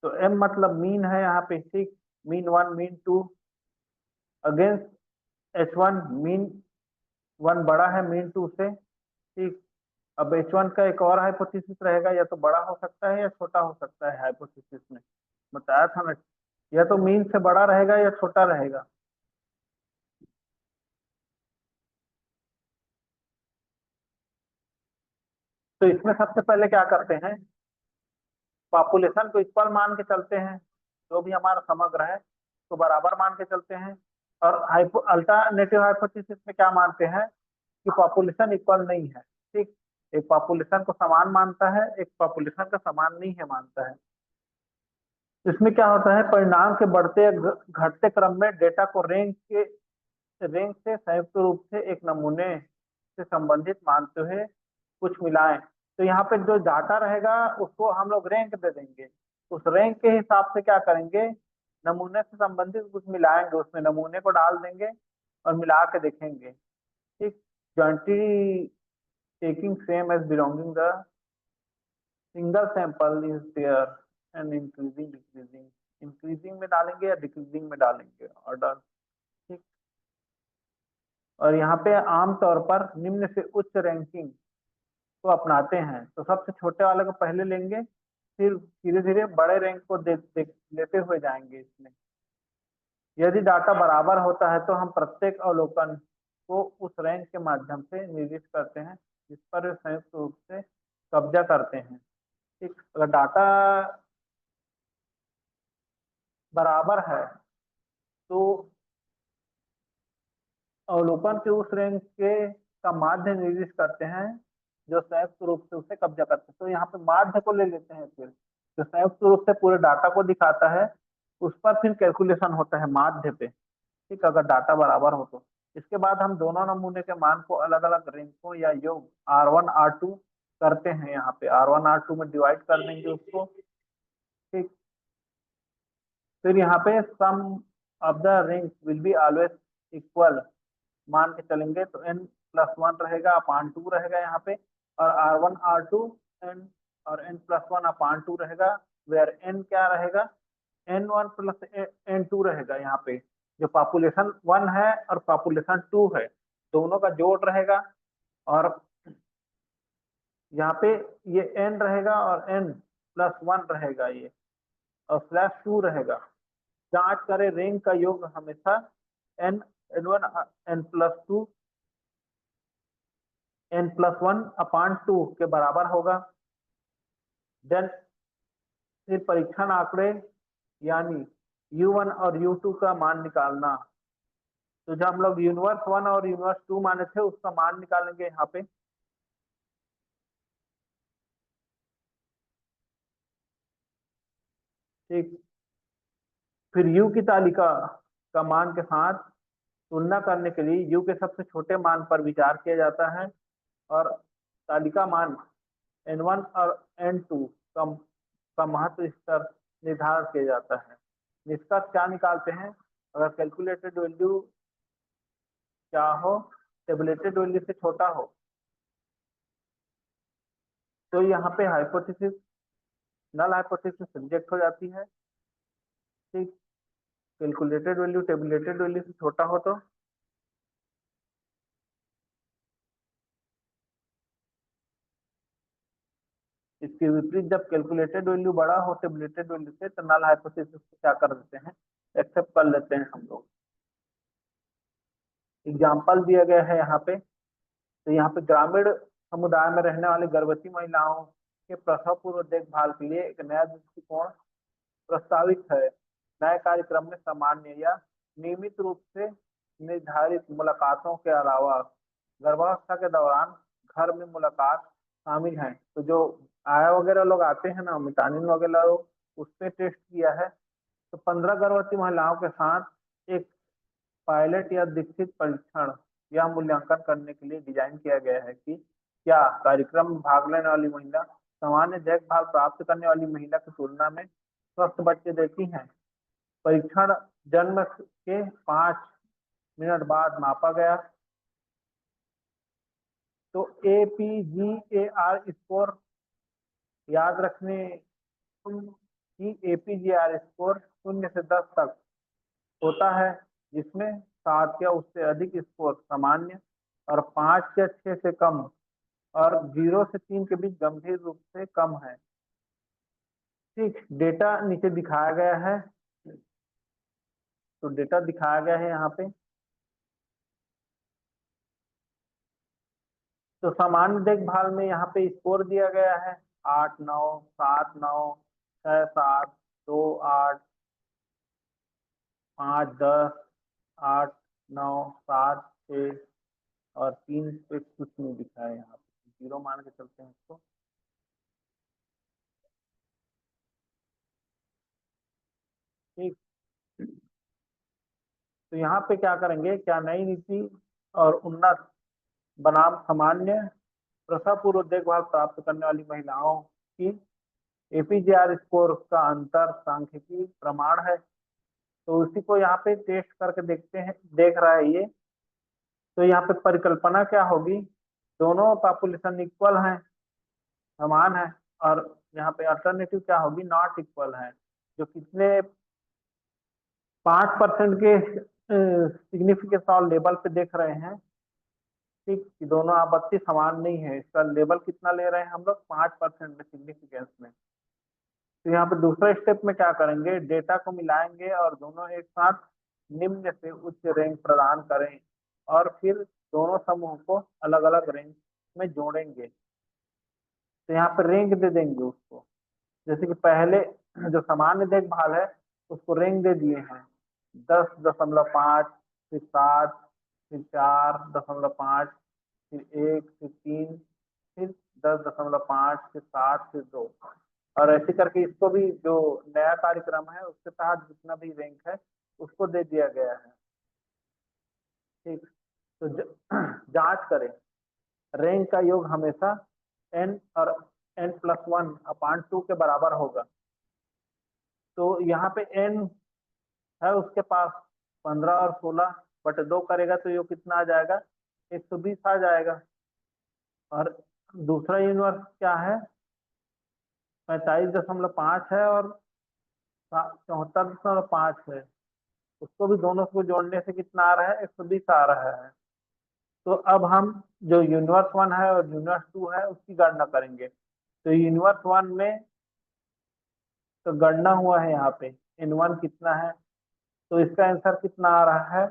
तो एम मतलब मीन है यहाँ पे। ठीक, mean one mean two against H1, mean one बड़ा है मीन टू से। ठीक, अब H1 का एक और हाइपोथेसिस रहेगा, या तो बड़ा हो सकता है या छोटा हो सकता है। हाइपोथेसिस में बताया था ना, या तो मीन से बड़ा रहेगा या छोटा रहेगा। तो इसमें सबसे पहले क्या करते हैं, पॉपुलेशन को इक्वल मान के चलते हैं, जो भी हमारा समग्र है तो बराबर मान के चलते हैं। और अल्टरनेटिव हाइपोथेसिस में क्या मानते हैं कि पॉपुलेशन इक्वल नहीं है। ठीक, एक पॉपुलेशन को समान मानता है, एक पॉपुलेशन का समान नहीं है मानता है। इसमें क्या होता है, परिणाम के बढ़ते या घटते क्रम में डेटा को रेंज से संयुक्त रूप से एक नमूने से संबंधित मानते हुए कुछ मिलाएं। तो यहाँ पे जो डाटा रहेगा उसको हम लोग रैंक दे देंगे, उस रैंक के हिसाब से क्या करेंगे, नमूने से संबंधित कुछ मिलाएंगे, उसमें नमूने को डाल देंगे और मिला के देखेंगे। ठीक, jointly taking same as belonging the single sample is there and increasing decreasing, increasing में डालेंगे या डिक्रीजिंग में डालेंगे ऑर्डर। ठीक, और यहाँ पे आमतौर पर निम्न से उच्च रैंकिंग को अपनाते हैं। तो सबसे छोटे वाले को पहले लेंगे, फिर धीरे धीरे बड़े रैंक को लेते हुए जाएंगे इसमें। यदि डाटा बराबर होता है तो हम प्रत्येक अवलोकन को उस रैंक के माध्यम से निर्दिष्ट करते हैं जिस पर वे संयुक्त रूप से कब्जा करते हैं। ठीक, अगर डाटा बराबर है तो अवलोकन के उस रैंक के का माध्य निर्दिष्ट करते हैं जो संयुक्त रूप से उसे कब्जा करते हैं। तो यहाँ पे माध्य को ले लेते हैं, फिर जो संयुक्त रूप से पूरे डाटा को दिखाता है उस पर फिर कैलकुलेशन होता है माध्य पे। ठीक, अगर डाटा बराबर हो तो इसके बाद हम दोनों नमूने के मान को अलग अलग रैंकों या योग R1 R2 करते हैं। यहाँ पे R1 R2 में डिवाइड कर देंगे उसको। ठीक, फिर यहाँ पे sum of the rank will be always equal मान के चलेंगे, तो n+1 रहेगा अपान 2 रहेगा यहाँ पे, और R1 R2 n और n+1 अपान 2 रहेगा, वेयर n क्या रहेगा, n1 प्लस n2 रहेगा। यहाँ पे जो पॉपुलेशन 1 है और पॉपुलेशन 2 है दोनों का जोड़ रहेगा, और यहाँ पे ये n रहेगा और n+1 रहेगा ये, और /2 रहेगा। जांच करें रैंक का योग हमेशा n1 n+2 n+1 अपान 2 के बराबर होगा। देन फिर परीक्षण आंकड़े यानी U1 और U2 का मान निकालना। तो जो हम लोग यूनिवर्स 1 और यूनिवर्स 2 माने थे उसका मान निकालेंगे यहाँ पे। ठीक, फिर यू की तालिका का मान के साथ तुलना करने के लिए यू के सबसे छोटे मान पर विचार किया जाता है और तालिका मान n1 और n2 का महत्व स्तर निर्धारण किया जाता है। निष्कर्ष क्या निकालते हैं, अगर कैलकुलेटेड वैल्यू क्या हो, टेबुलेटेड वैल्यू से छोटा हो, तो यहाँ पे हाइपोथेसिस, नल हाइपोथेसिस रिजेक्ट हो जाती है। ठीक, कैलकुलेटेड वैल्यू टेबुलेटेड वैल्यू से छोटा हो तो इसके विपरीत जब कैलकुलेटेड वैल्यू बड़ा हो टेबुलेटेड वैल्यू से तो नल हाइपोथेसिस को क्या कर देते हैं, एक्सेप्ट कर लेते हैं हम लोग। एग्जाम्पल दिया गया है यहाँ पे, तो यहाँ पे ग्रामीण समुदाय में रहने वाली गर्भवती महिलाओं के प्रसव पूर्व देखभाल के लिए एक नया दृष्टिकोण प्रस्तावित है। नए कार्यक्रम में सामान्य या नियमित रूप से निर्धारित मुलाकातों के अलावा गर्भावस्था के दौरान घर में मुलाकात शामिल है। तो जो आया वगैरह लोग आते हैं ना, मितानिन वगैरह लोग, उस पर टेस्ट किया है। तो 15 गर्भवती महिलाओं के साथ एक पायलट या दीक्षित परीक्षण या मूल्यांकन करने के लिए डिजाइन किया गया है कि क्या कार्यक्रम में भाग लेने वाली महिला सामान्य देखभाल प्राप्त करने वाली महिला की तुलना में स्वस्थ बच्चे देती हैं। परीक्षण जन्म के 5 मिनट बाद मापा गया। तो APGAR स्कोर याद रखने कि APGAR स्कोर 0 से 10 तक होता है, जिसमें 7 या उससे अधिक स्कोर सामान्य और 5 या 6 से कम और 0 से 3 के बीच गंभीर रूप से कम है। ठीक, डेटा नीचे दिखाया गया है। तो डेटा दिखाया गया है यहाँ पे। तो सामान्य देखभाल में यहाँ पे स्कोर दिया गया है 8, 9, 7, 9, 6, 7, 2, 8, 5, 10, 8, 9, 7, 6 और 3 पे कुछ नहीं दिखा है, यहाँ पे 0 मान के चलते हैं इसको। ठीक, तो यहाँ पे क्या करेंगे, क्या नई नीति और उन्नत बनाम सामान्य प्रसव पूर्व देखभाल प्राप्त करने वाली महिलाओं की APGAR स्कोर का अंतर सांख्यिकी प्रमाण है। तो उसी को यहाँ पे टेस्ट करके देखते हैं, देख रहा है ये। तो यहाँ पे परिकल्पना क्या होगी, दोनों पॉपुलेशन इक्वल हैं, समान है, और यहाँ पे अल्टरनेटिव क्या होगी, नॉट इक्वल है। जो कितने 5% के सिग्निफिकेंस और लेवल पे देख रहे हैं। ठीक, कि दोनों आपत्ति समान नहीं है, इसका लेवल कितना ले रहे हैं हम लोग, 5% में सिग्निफिकेंस में। तो यहाँ पे दूसरा स्टेप में क्या करेंगे, डेटा को मिलाएंगे और दोनों एक साथ निम्न से उच्च रैंक प्रदान करें और फिर दोनों समूह को अलग अलग रैंक में जोड़ेंगे। तो यहाँ पे रैंक दे देंगे उसको, जैसे कि पहले जो सामान्य देखभाल है उसको रैंक दे दिए हैं 10.5, फिर 7, फिर 4.5, फिर 1, फिर 3, फिर 10.5, फिर 7, फिर 2, और ऐसे करके इसको भी जो नया कार्यक्रम है उसके तहत जितना भी रैंक है उसको दे दिया गया है। ठीक, तो जांच करें, रैंक का योग हमेशा n और n+1/2 के बराबर होगा। तो यहाँ पे n है उसके पास 15 और 16/2 करेगा तो ये कितना आ जाएगा, 120 आ जाएगा। और दूसरा यूनिवर्स क्या है, 45.5 है और 74.5 है, उसको भी दोनों को जोड़ने से कितना आ रहा है, 120 आ रहा है। तो अब हम जो यूनिवर्स 1 है और यूनिवर्स 2 है उसकी गणना करेंगे। तो यूनिवर्स 1 में तो गणना हुआ है यहाँ पे n1 कितना है, तो इसका आंसर कितना आ रहा है,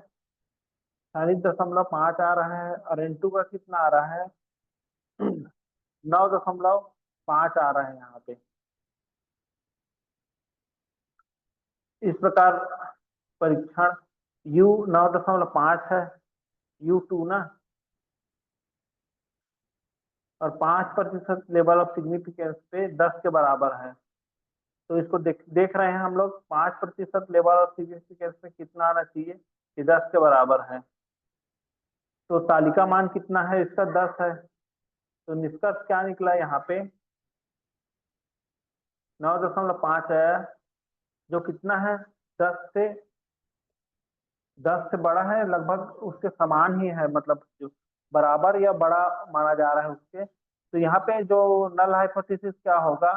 40.5 आ रहा है, और n2 का कितना आ रहा है, 9.5 आ रहा है यहाँ पे। इस प्रकार परीक्षण U 9.5 है, U2 ना, और 5% लेवल ऑफ सिग्निफिकेंस पे 10 के बराबर है। तो इसको देख रहे हैं हम लोग, 5% लेवल ऑफ सिग्निफिकेंस में कितना आना चाहिए कि 10 के बराबर है। तो तालिका मान कितना है इसका, 10 है। तो निष्कर्ष क्या निकला यहाँ पे, 9.5 है, जो कितना है, 10 से 10 से बड़ा है, लगभग उसके समान ही है, मतलब जो बराबर या बड़ा माना जा रहा है उसके। तो यहाँ पे जो नल हाइपोथेसिस क्या होगा,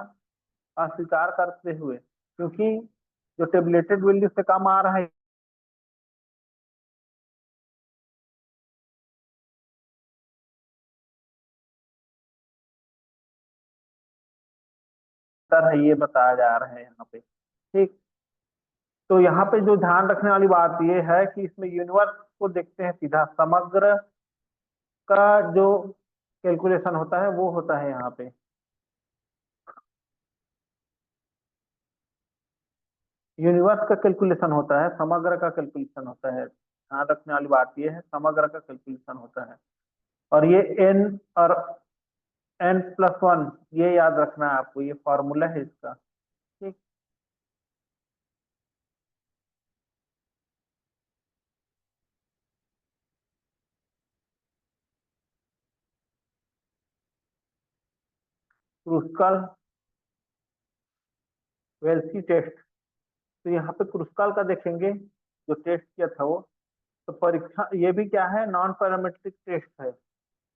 अस्वीकार करते हुए, क्योंकि जो टेबलेटेड वैल्यू से कम आ रहा है है, ये बताया जा रहा है यहाँ पे। ठीक, तो यहाँ पे जो ध्यान रखने वाली बात ये है कि इसमें यूनिवर्स को देखते हैं सीधा, समग्र का जो कैलकुलेशन होता है वो होता है यहाँ पे। यूनिवर्स का कैलकुलेशन होता है, समग्र का कैलकुलेशन होता है। ध्यान रखने वाली बात ये है, समग्र का कैलकुलेशन होता है। और ये n और n+1, ये याद रखना है आपको, ये फॉर्मूला है इसका। ठीक, क्रूस्कल वेल्सी टेस्ट। तो यहाँ पे क्रूस्कल का देखेंगे, जो टेस्ट किया था वो, तो परीक्षा ये भी क्या है, नॉन पैरामेट्रिक टेस्ट है।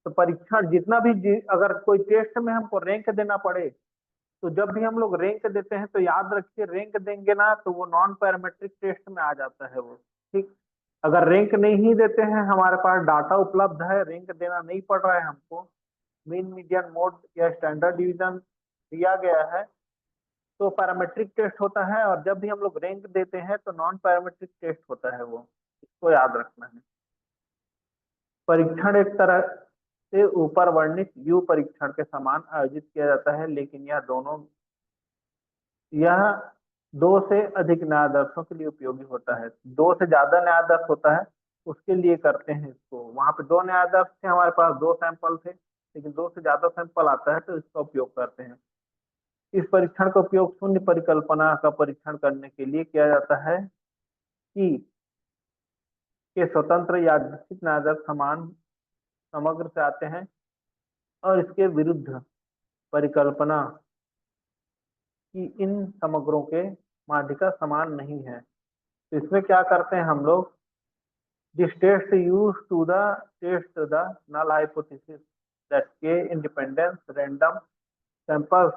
तो परीक्षण जितना भी अगर कोई टेस्ट में हमको रैंक देना पड़े, तो जब भी हम लोग रैंक देते हैं तो याद रखिए, रैंक देंगे ना तो वो नॉन पैरामेट्रिक टेस्ट में आ जाता है वो। ठीक, अगर रैंक नहीं देते हैं, हमारे पास डाटा उपलब्ध है, रैंक देना नहीं पड़ रहा है हमको, मीन मीडियन मोड या स्टैंडर्ड डिवीजन दिया गया है, तो पैरामेट्रिक टेस्ट होता है। और जब भी हम लोग रैंक देते हैं तो नॉन पैरामेट्रिक टेस्ट होता है वो, इसको याद रखना है। परीक्षण एक तरह से ऊपर वर्णित यू परीक्षण के समान आयोजित किया जाता है, लेकिन यह दो से अधिक न्यायाधीशों के लिए उपयोगी होता है। दो से ज्यादा न्यायाधीश होता है उसके लिए करते हैं इसको। वहां पे दो न्यायाधीश थे, हमारे पास दो सैंपल थे, लेकिन दो से ज्यादा सैंपल आता है तो इसका उपयोग करते हैं। इस परीक्षण का उपयोग शून्य परिकल्पना का परीक्षण करने के लिए किया जाता है कि के स्वतंत्र यादृच्छिक न्यायाधीश समान समग्र से आते हैं और इसके विरुद्ध परिकल्पना कि इन समग्रों के माध्यिका समान नहीं है। तो इसमें क्या करते हैं हम लोग, this test use to the test the null hypothesis that k independent random samples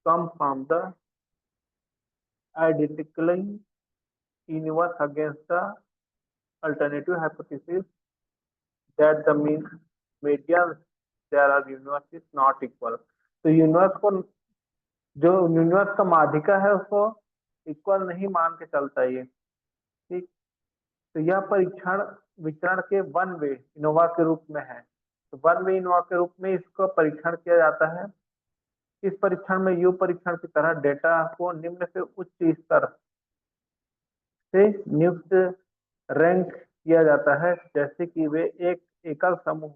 come from the identically universe against the alternative hypothesis that the medians there are universe is not equal। तो universe को, जो universe का माध्यिका है उसको equal नहीं मान के चलता ये। ठीक, तो यह परीक्षण विचरण के वन वे इनोवा के रूप में है। तो वन वे इनोवा के रूप में इसको परीक्षण किया जाता है। इस परीक्षण में यू परीक्षण की तरह डेटा को निम्न से उच्च स्तर से नियुक्त रैंक किया जाता है, जैसे कि वे एक एकल समूह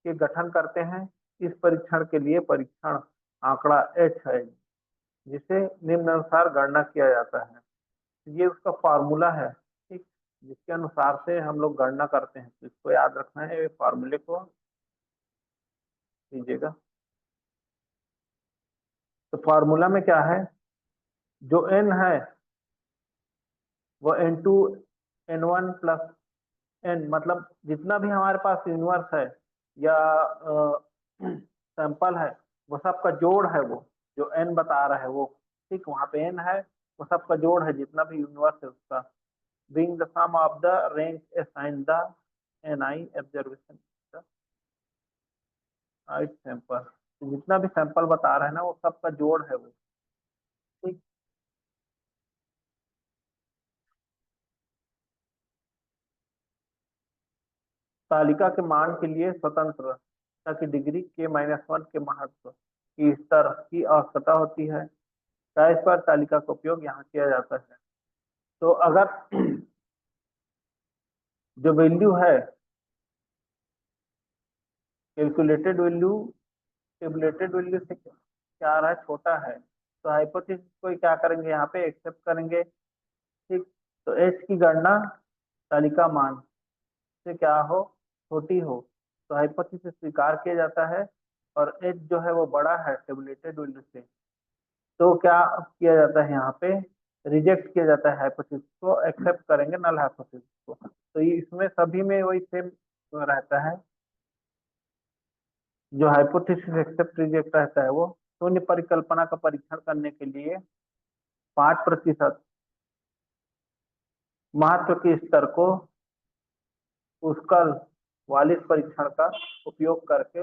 के गठन करते हैं। इस परीक्षण के लिए परीक्षण आंकड़ा h है, जिसे निम्नानुसार गणना किया जाता है। ये उसका फॉर्मूला है, ठीक, जिसके अनुसार से हम लोग गणना करते हैं। तो इसको याद रखना है, फॉर्मूले को लीजिएगा। तो फॉर्मूला में क्या है, जो n है वो n2 n1 + n, मतलब जितना भी हमारे पास यूनिवर्स है या सैंपल है, वो सबका जोड़ है वो, जो n बता रहा है वो। ठीक, वहां पे n है, वो सबका जोड़ है, जितना भी यूनिवर्स है उसका। being the sum of the rank assigned the ni observation sample. जितना भी सैंपल बता रहे हैं ना, वो सबका जोड़ है वो। ठीक, तालिका के मान के लिए स्वतंत्रता की डिग्री k-1 के महत्व की स्तर की आवश्यकता होती है। इस पर तालिका का उपयोग यहाँ किया जाता है। तो अगर जो वैल्यू है कैलकुलेटेड वैल्यू टेबुलेटेड वैल्यू से क्या आ रहा है, छोटा है, तो हाइपोथेसिस को क्या करेंगे, यहाँ पे एक्सेप्ट करेंगे। ठीक, तो एच की गणना तालिका मान से क्या हो, छोटी हो, तो हाइपोथेसिस स्वीकार किया जाता है। और एच जो है वो बड़ा है टेबुलेटेड वैल्यू से, तो क्या किया जाता है, यहाँ पे रिजेक्ट किया जाता है हाइपोथेसिस को, एक्सेप्ट करेंगे नल हाइपोथेसिस को। तो ये इसमें सभी में वही सेम रहता है, जो हाइपोथेसिस एक्सेप्ट रिजेक्ट रहता है वो शून्य परिकल्पना का परीक्षण करने के लिए 5% महत्व के स्तर को पुष्कर वालिस परीक्षण का उपयोग करके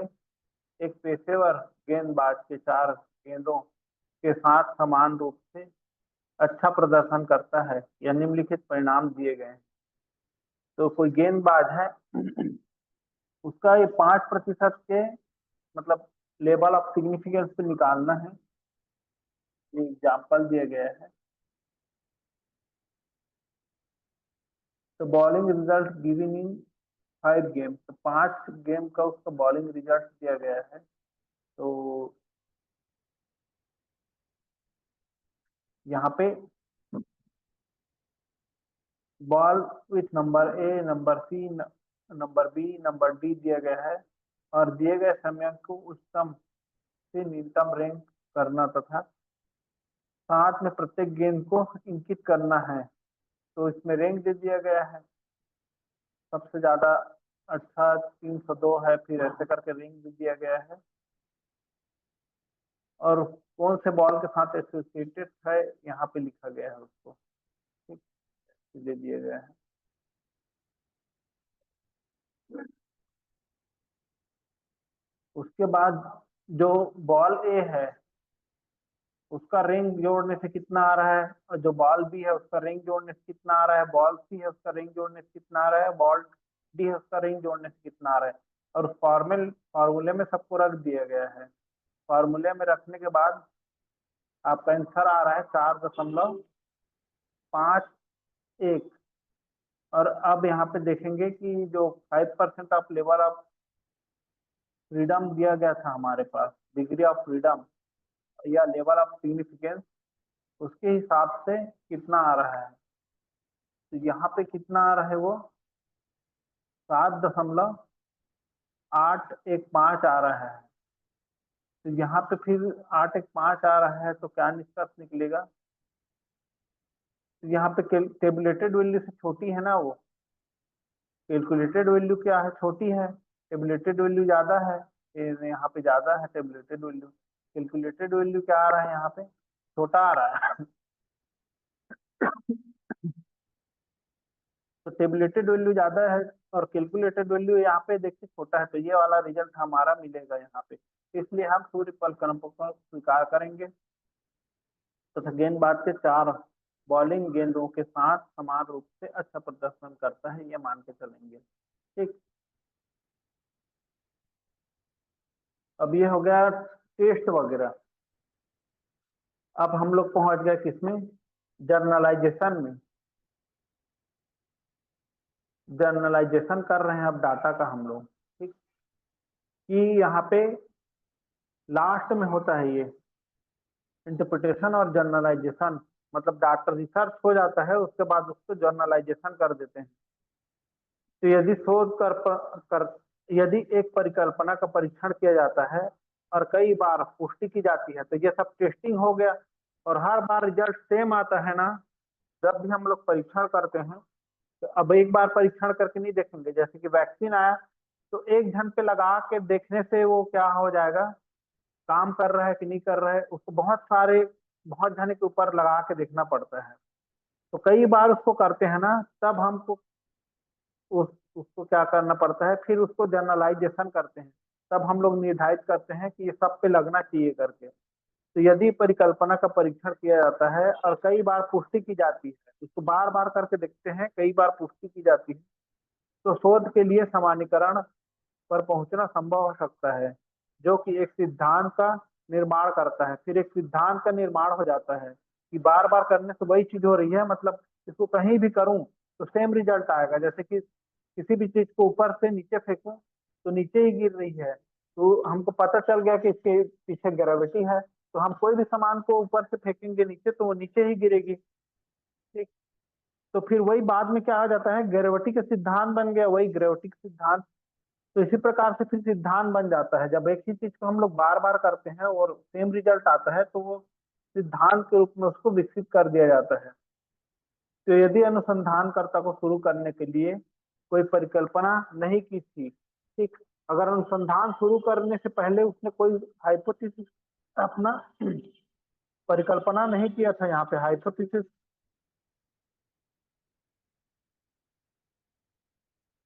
एक पेशेवर गेंदबाज के 4 गेंदों के साथ समान रूप से अच्छा प्रदर्शन करता है या निम्नलिखित परिणाम दिए गए हैं। तो कोई गेंदबाज है, उसका ये 5% के मतलब लेवल ऑफ सिग्निफिकेंस पे निकालना है। ये एग्जाम्पल दिया गया है। तो bowling result given in 5 game, तो 5 गेम का उसका बॉलिंग रिजल्ट दिया गया है। तो यहाँ पे ball with number A, number C, number B, number D दिया गया है, और दिए गए समय को उच्चतम से न्यूनतम रैंक करना तथा साथ में प्रत्येक गेंद को इंकित करना है। तो इसमें रैंक दे दिया गया है, सबसे ज्यादा अच्छा 302 है, फिर ऐसे करके रैंक दे दिया गया है, और कौन से बॉल के साथ एसोसिएटेड है यहाँ पे लिखा गया है उसको। ठीक, दे दिया गया है। उसके बाद जो बॉल ए है उसका रिंग जोड़ने से कितना आ रहा है, और जो बॉल बी है उसका रिंग जोड़ने से कितना आ रहा है, बॉल सी है उसका रिंग जोड़ने से कितना आ रहा है, बॉल डी है उसका रिंग जोड़ने से कितना आ रहा है, और उस फार्मूले में सबको रख दिया गया है। फार्मूले में रखने के बाद आपका आंसर आ रहा है 4.51। और अब यहाँ पे देखेंगे कि जो 5% ऑफ लेवल ऑफ फ्रीडम दिया गया था हमारे पास, डिग्री ऑफ फ्रीडम या लेवल ऑफ सिग्निफिकेंस, उसके हिसाब से कितना आ रहा है। तो यहाँ पे कितना आ रहा है वो 7.815 आ रहा है। तो यहाँ पे फिर 815 आ रहा है, तो क्या निष्कर्ष निकलेगा, तो यहाँ पे टेबुलेटेड वैल्यू से छोटी है ना वो, कैलकुलेटेड वैल्यू क्या है, छोटी है, टेबुलेटेड वैल्यू ज्यादा है, यहाँ पे ज्यादा है टेबुलेटेड वैल्यू। कैलकुलेटेड वैल्यू क्या आ रहा है, यहाँ पे छोटा आ रहा है। तो टेबुलेटेड वैल्यू ज्यादा है और कैलकुलेटेड वैल्यू यहाँ पे देखिए छोटा है, तो ये वाला रिजल्ट हमारा मिलेगा यहाँ पे। इसलिए हम सूर्य परिकल्पना को स्वीकार करेंगे तथा गेंदबाज के 4 बॉलिंग गेंदों के साथ समान रूप से अच्छा प्रदर्शन करता है, ये मान के चलेंगे। ठीक, अब ये हो गया टेस्ट वगैरह। अब हम लोग पहुंच गए किसमें, जर्नलाइजेशन में। जर्नलाइजेशन कर रहे हैं अब डाटा का हम लोग। ठीक, कि यहाँ पे लास्ट में होता है ये इंटरप्रिटेशन और जर्नलाइजेशन, मतलब डाटा रिसर्च हो जाता है, उसके बाद उसको जर्नलाइजेशन कर देते हैं। तो यदि शोध कर यदि एक परिकल्पना का परीक्षण किया जाता है और कई बार पुष्टि की जाती है, तो ये सब टेस्टिंग हो गया, और हर बार रिजल्ट सेम आता है ना। जब भी हम लोग परीक्षण करते हैं, तो अब एक बार परीक्षण करके नहीं देखेंगे, जैसे कि वैक्सीन आया तो एक जन पे लगा के देखने से वो क्या हो जाएगा, काम कर रहा है कि नहीं कर रहा है, उसको बहुत जने के ऊपर लगा के देखना पड़ता है। तो कई बार उसको करते हैं ना, तब हमको उसको क्या करना पड़ता है, फिर उसको जर्नलाइजेशन करते हैं, तब हम लोग निर्धारित करते हैं कि ये सब पे लगना चाहिए करके। तो यदि परिकल्पना का परीक्षण किया जाता है और कई बार पुष्टि की जाती है, उसको बार बार करके देखते हैं, कई बार पुष्टि की जाती है, तो शोध के लिए सामान्यीकरण पर पहुंचना संभव हो सकता है, जो कि एक सिद्धांत का निर्माण करता है। फिर एक सिद्धांत का निर्माण हो जाता है कि बार बार करने से वही चीज हो रही है, मतलब इसको कहीं भी करूं तो सेम रिजल्ट आएगा। जैसे कि किसी भी चीज को ऊपर से नीचे फेंकूं तो नीचे ही गिर रही है, तो हमको पता चल गया कि इसके पीछे ग्रेविटी है, तो हम कोई भी सामान को ऊपर से फेंकेंगे नीचे तो वो नीचे ही गिरेगी। ठीक, तो फिर वही बाद में क्या आ जाता है, ग्रेविटी का सिद्धांत बन गया, वही ग्रेविटी का सिद्धांत। तो इसी प्रकार से फिर सिद्धांत बन जाता है, जब एक ही चीज को हम लोग बार बार करते हैं और सेम रिजल्ट आता है तो वो सिद्धांत के रूप में उसको विकसित कर दिया जाता है। तो यदि अनुसंधानकर्ता को शुरू करने के लिए कोई परिकल्पना नहीं की थी, ठीक, अगर अनुसंधान शुरू करने से पहले उसने कोई हाइपोथेसिस अपना परिकल्पना नहीं किया था, यहाँ पे हाइपोथेसिस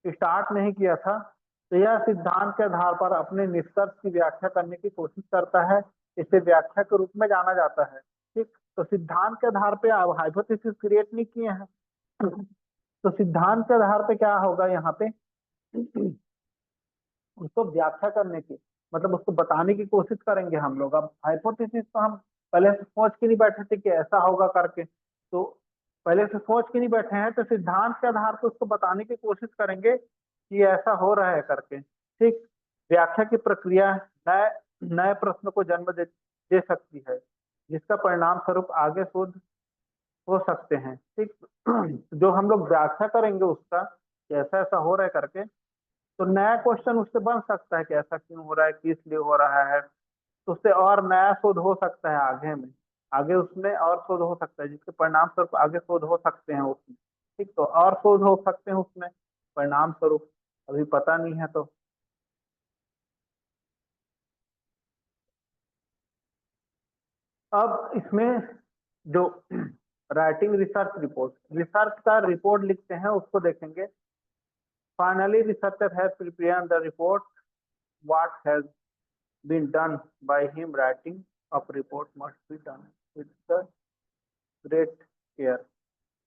स्टार्ट नहीं किया था, तो यह सिद्धांत के आधार पर अपने निष्कर्ष की व्याख्या करने की कोशिश करता है, इसे व्याख्या के रूप में जाना जाता है। ठीक, तो सिद्धांत के आधार पे आप हाइपोथेसिस क्रिएट नहीं किए हैं, तो सिद्धांत के आधार पे क्या होगा यहाँ पे, उसको व्याख्या करने की मतलब उसको बताने की कोशिश करेंगे हम लोग। अब हाइपोथेसिस तो हम पहले से सोच के नहीं बैठे थे कि ऐसा होगा करके, तो पहले से सोच के नहीं बैठे हैं, तो सिद्धांत के आधार पर उसको बताने की कोशिश करेंगे कि ऐसा हो रहा है करके। ठीक, व्याख्या की प्रक्रिया नए नए प्रश्न को जन्म दे सकती है, जिसका परिणाम स्वरूप आगे शोध हो सकते हैं। ठीक, जो हम लोग व्याख्या करेंगे उसका कि ऐसा ऐसा हो रहा है करके, तो नया क्वेश्चन उससे बन सकता है कि ऐसा क्यों हो रहा है, किस लिए हो रहा है, तो उससे और नया शोध हो सकता है आगे में, आगे उसमें और शोध हो सकता है जिसके परिणाम स्वरूप आगे शोध हो सकते हैं उसमें। ठीक, तो और शोध हो सकते हैं उसमें परिणाम स्वरूप, अभी पता नहीं है। तो अब इसमें जो राइटिंग रिसर्च का रिपोर्ट लिखते हैं उसको देखेंगे। Finally researcher has prepared the report, what has been done by him, writing of report must be done with the great care।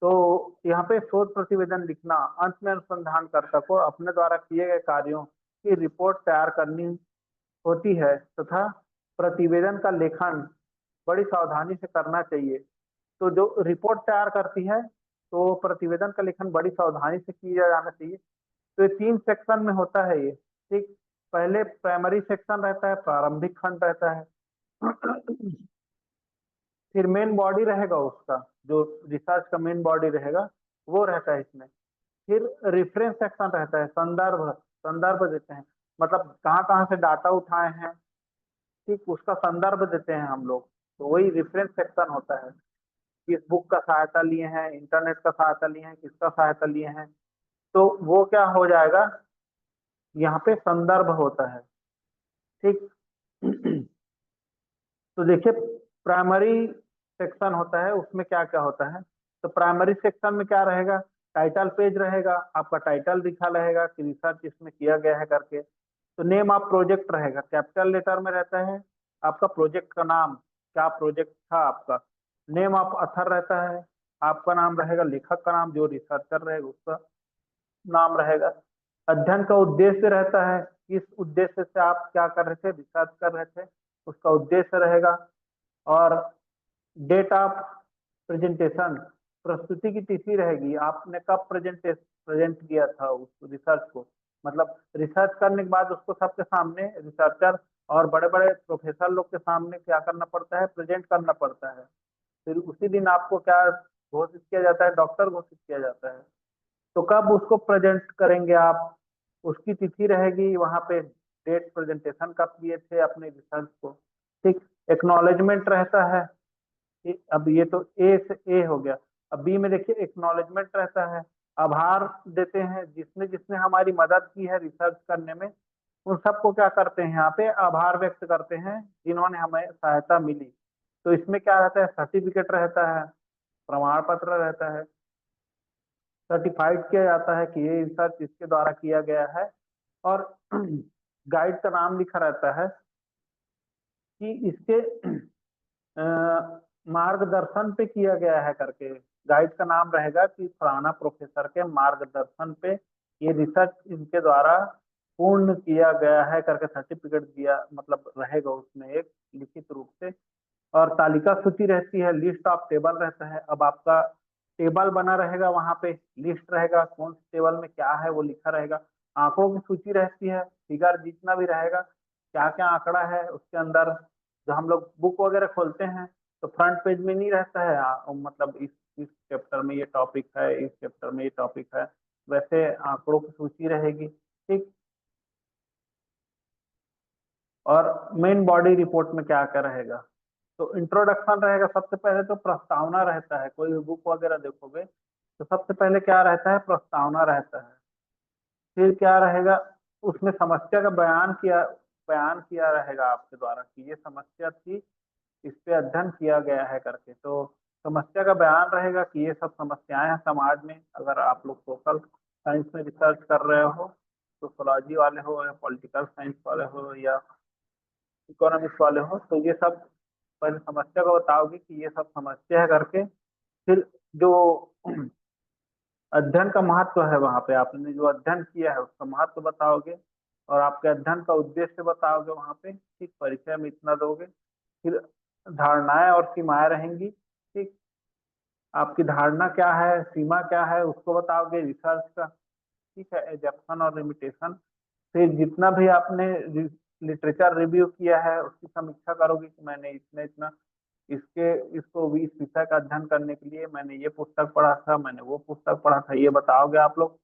तो यहाँ पे शोध प्रतिवेदन लिखना अंत में अनुसंधानकर्ता को अपने द्वारा किए गए कार्यों की रिपोर्ट तैयार करनी होती है तथा प्रतिवेदन का लेखन बड़ी सावधानी से करना चाहिए। तो जो रिपोर्ट तैयार करती है तो प्रतिवेदन का लेखन बड़ी सावधानी से किया जाना चाहिए। तो ये 3 सेक्शन में होता है ये। ठीक, पहले प्राइमरी सेक्शन रहता है, प्रारंभिक खंड रहता है, फिर मेन बॉडी रहेगा उसका, जो रिसर्च का मेन बॉडी रहेगा वो रहता है इसमें। फिर रेफरेंस सेक्शन रहता है, संदर्भ संदर्भ देते हैं, मतलब कहाँ कहाँ से डाटा उठाए हैं, ठीक, उसका संदर्भ देते हैं हम लोग, तो वही रेफरेंस सेक्शन होता है। किस बुक का सहायता लिए हैं, इंटरनेट का सहायता लिए हैं, किसका सहायता लिए हैं, तो वो क्या हो जाएगा, यहाँ पे संदर्भ होता है। ठीक, तो देखिए प्राइमरी सेक्शन होता है, उसमें क्या क्या होता है। तो प्राइमरी सेक्शन में क्या रहेगा, टाइटल पेज रहेगा, आपका टाइटल लिखा रहेगा कि रिसर्च इसमें किया गया है करके। तो नेम ऑफ प्रोजेक्ट रहेगा, कैपिटल लेटर में रहता है आपका प्रोजेक्ट का नाम, क्या प्रोजेक्ट था आपका। नेम ऑफ अथर रहता है, आपका नाम रहेगा, लेखक का नाम, जो रिसर्चर रहेगा उसका नाम रहेगा। अध्ययन का उद्देश्य रहता है, किस उद्देश्य से आप क्या कर रहे थे, रिसर्च कर रहे थे, उसका उद्देश्य रहेगा। और डेट ऑफ प्रेजेंटेशन, प्रस्तुति की तिथि रहेगी, आपने कब प्रेजेंट किया था उस रिसर्च को, मतलब रिसर्च करने के बाद उसको सबके सामने रिसर्चर और बड़े बड़े प्रोफेसर लोग के सामने क्या करना पड़ता है, प्रेजेंट करना पड़ता है। फिर उसी दिन आपको क्या घोषित किया जाता है, डॉक्टर घोषित किया जाता है। तो कब उसको प्रेजेंट करेंगे आप, उसकी तिथि रहेगी वहां पे, डेट प्रेजेंटेशन कब किए थे अपने रिसर्च को। ठीक, एक्नॉलेजमेंट रहता है, अब ये तो ए से ए हो गया। अब बी में देखिए एक्नॉलेजमेंट रहता है, आभार देते हैं जिसने जिसने हमारी मदद की है रिसर्च करने में, उन सबको क्या करते हैं यहाँ पे आभार व्यक्त करते हैं जिन्होंने हमें सहायता मिली। तो इसमें क्या रहता है, सर्टिफिकेट रहता है, प्रमाण पत्र रहता है, सर्टिफाइड किया जाता है कि ये रिसर्च इसके द्वारा किया गया है। और गाइड का नाम लिखा रहता है कि इसके मार्गदर्शन पे किया गया है करके, गाइड का नाम रहेगा कि फलाना प्रोफेसर के मार्गदर्शन पे ये रिसर्च इनके द्वारा पूर्ण किया गया है करके सर्टिफिकेट दिया, मतलब रहेगा उसमें एक लिखित रूप से। और तालिका सूची रहती है, लिस्ट ऑफ टेबल रहता है। अब आपका टेबल बना रहेगा, वहां पे लिस्ट रहेगा, कौन से टेबल में क्या है वो लिखा रहेगा, आंकड़ों की सूची रहती है, फिगर जितना भी रहेगा, क्या क्या आंकड़ा है उसके अंदर। जो हम लोग बुक वगैरह खोलते हैं तो फ्रंट पेज में नहीं रहता है मतलब इस चैप्टर में ये टॉपिक है, इस चैप्टर में ये टॉपिक है, वैसे आंकड़ों की सूची रहेगी। ठीक। और मेन बॉडी रिपोर्ट में क्या क्या रहेगा, तो इंट्रोडक्शन रहेगा, सबसे पहले तो प्रस्तावना रहता है, कोई भी बुक वगैरह देखोगे तो सबसे पहले क्या रहता है, प्रस्तावना रहता है। फिर क्या रहेगा, उसमें समस्या का बयान किया रहेगा आपके द्वारा कि ये समस्या थी, इस पे अध्ययन किया गया है करके। तो समस्या का बयान रहेगा कि ये सब समस्याएं हैं समाज में। अगर आप लोग सोशल साइंस में रिसर्च कर रहे हो, सोशोलॉजी वाले हो या पॉलिटिकल साइंस वाले हो या इकोनॉमिक्स वाले हो, तो ये सब पहले समस्या को बताओगे कि ये सब समस्या है करके। फिर जो अध्ययन का महत्व है, वहां पे आपने जो अध्ययन किया है उसका महत्व बताओगे और आपके अध्ययन का उद्देश्य बताओगे वहां पे। ठीक, परिचय में इतना दोगे। फिर धारणाएं और सीमाएं रहेंगी। ठीक, आपकी धारणा क्या है, सीमा क्या है, उसको बताओगे रिसर्च का। ठीक है, एजप्शन और लिमिटेशन। फिर जितना भी आपने लिटरेचर रिव्यू किया है उसकी समीक्षा करोगे कि मैंने इतना इतना इसके इसको भी इस विषय का अध्ययन करने के लिए मैंने ये पुस्तक पढ़ा था, मैंने वो पुस्तक पढ़ा था, ये बताओगे आप लोग।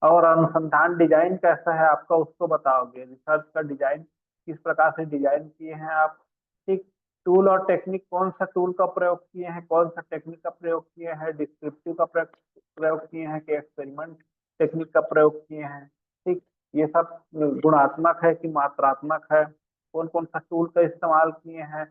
और अनुसंधान डिजाइन कैसा है आपका, उसको बताओगे, रिसर्च का डिजाइन किस प्रकार से डिजाइन किए हैं आप। ठीक, टूल और टेक्निक, कौन सा टूल का प्रयोग किए हैं, कौन सा टेक्निक का प्रयोग किए हैं, डिस्क्रिप्टिव का प्रयोग किए हैं कि एक्सपेरिमेंट टेक्निक का प्रयोग किए हैं। ठीक, ये सब गुणात्मक है कि मात्रात्मक है, कौन कौन सा टूल का इस्तेमाल किए हैं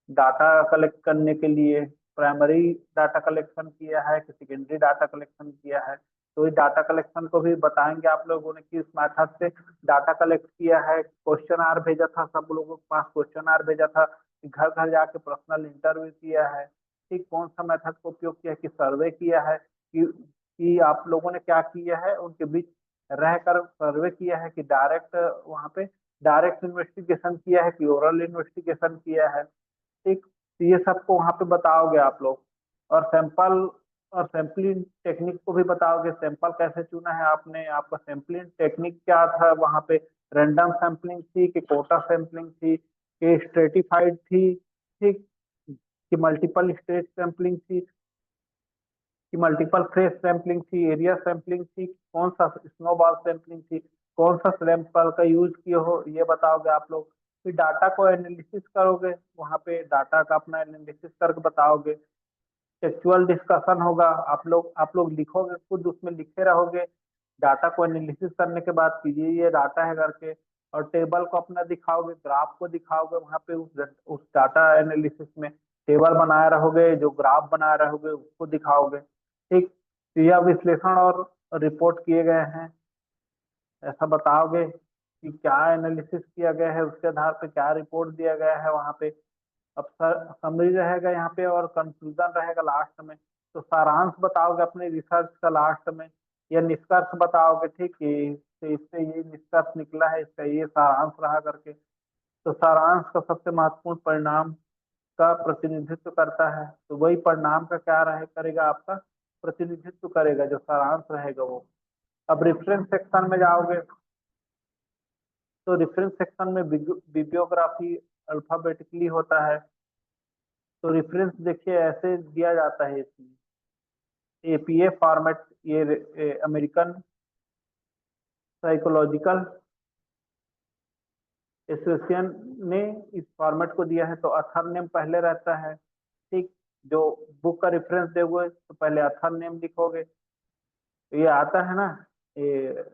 डाटा कलेक्ट करने के लिए, प्राइमरी डाटा कलेक्शन किया है कि सेकेंडरी डाटा कलेक्शन किया है। तो इस डाटा कलेक्शन को भी बताएंगे आप लोगों ने किस मेथड से डाटा कलेक्ट किया है। क्वेश्चन आर भेजा था, सब लोगों के पास क्वेश्चन आर भेजा था, घर घर जाके पर्सनल इंटरव्यू किया है। ठीक, कौन सा मेथड का उपयोग किया है, कि सर्वे किया है कि आप लोगों ने क्या किया है, उनके बीच रहकर सर्वे किया है कि डायरेक्ट वहां पे डायरेक्ट इन्वेस्टिगेशन किया है कि ओरल इन्वेस्टिगेशन किया है। ठीक, तो ये सबको वहां पे बताओगे आप लोग। और सैंपलिंग टेक्निक को भी बताओगे, सैंपल कैसे चुना है आपने, आपका सैंपलिंग टेक्निक क्या था वहां पे, रैंडम सैंपलिंग थी कि कोटा सैंपलिंग थी कि स्ट्रेटिफाइड थी। ठीक, कि मल्टीपल स्टेज सैंपलिंग थी कि मल्टीपल फेस सैंपलिंग थी, एरिया सैंपलिंग थी, कौन सा स्नोबॉल सैंपलिंग थी, कौन सा सैंपल का यूज किए हो, ये बताओगे आप लोग। फिर डाटा को एनालिसिस करोगे, वहां पे डाटा का अपना एनालिसिस करके बताओगे। टेक्चुअल डिस्कशन होगा, आप लोग लिखोगे, खुद उसमें लिखे रहोगे डाटा को एनालिसिस करने के बाद कि ये डाटा है करके। और टेबल को अपना दिखाओगे, ग्राफ को दिखाओगे वहां पे उस डाटा एनालिसिस में टेबल बनाए रहोगे, जो ग्राफ बनाए रहोगे उसको दिखाओगे। ठीक, तो यह विश्लेषण और रिपोर्ट किए गए हैं ऐसा बताओगे कि क्या एनालिसिस किया गया है, उसके आधार पे क्या रिपोर्ट दिया गया है वहां पे। अब समरी रहेगा यहाँ पे और कंक्लूजन रहेगा लास्ट में। तो सारांश बताओगे अपने रिसर्च का लास्ट में, या निष्कर्ष बताओगे। ठीक है, तो इससे ये निष्कर्ष निकला है, इसका ये सारांश रहा करके। तो सारांश का सबसे महत्वपूर्ण परिणाम का प्रतिनिधित्व करता है, तो वही परिणाम का क्या रहे करेगा, आपका प्रतिनिधित्व करेगा जो सारांश रहेगा वो। अब रेफरेंस सेक्शन में जाओगे तो रेफरेंस सेक्शन में बिब्लियोग्राफी अल्फाबेटिकली होता है। तो रेफरेंस देखिए ऐसे दिया जाता है इसमें, एपीए फॉर्मेट, ये अमेरिकन साइकोलॉजिकल एसोसिएशन ने इस फॉर्मेट को दिया है। तो अथर नेम पहले रहता है। ठीक, जो बुक का रेफरेंस दोगे तो पहले अथर नेम लिखोगे। तो ये आता है ना, ये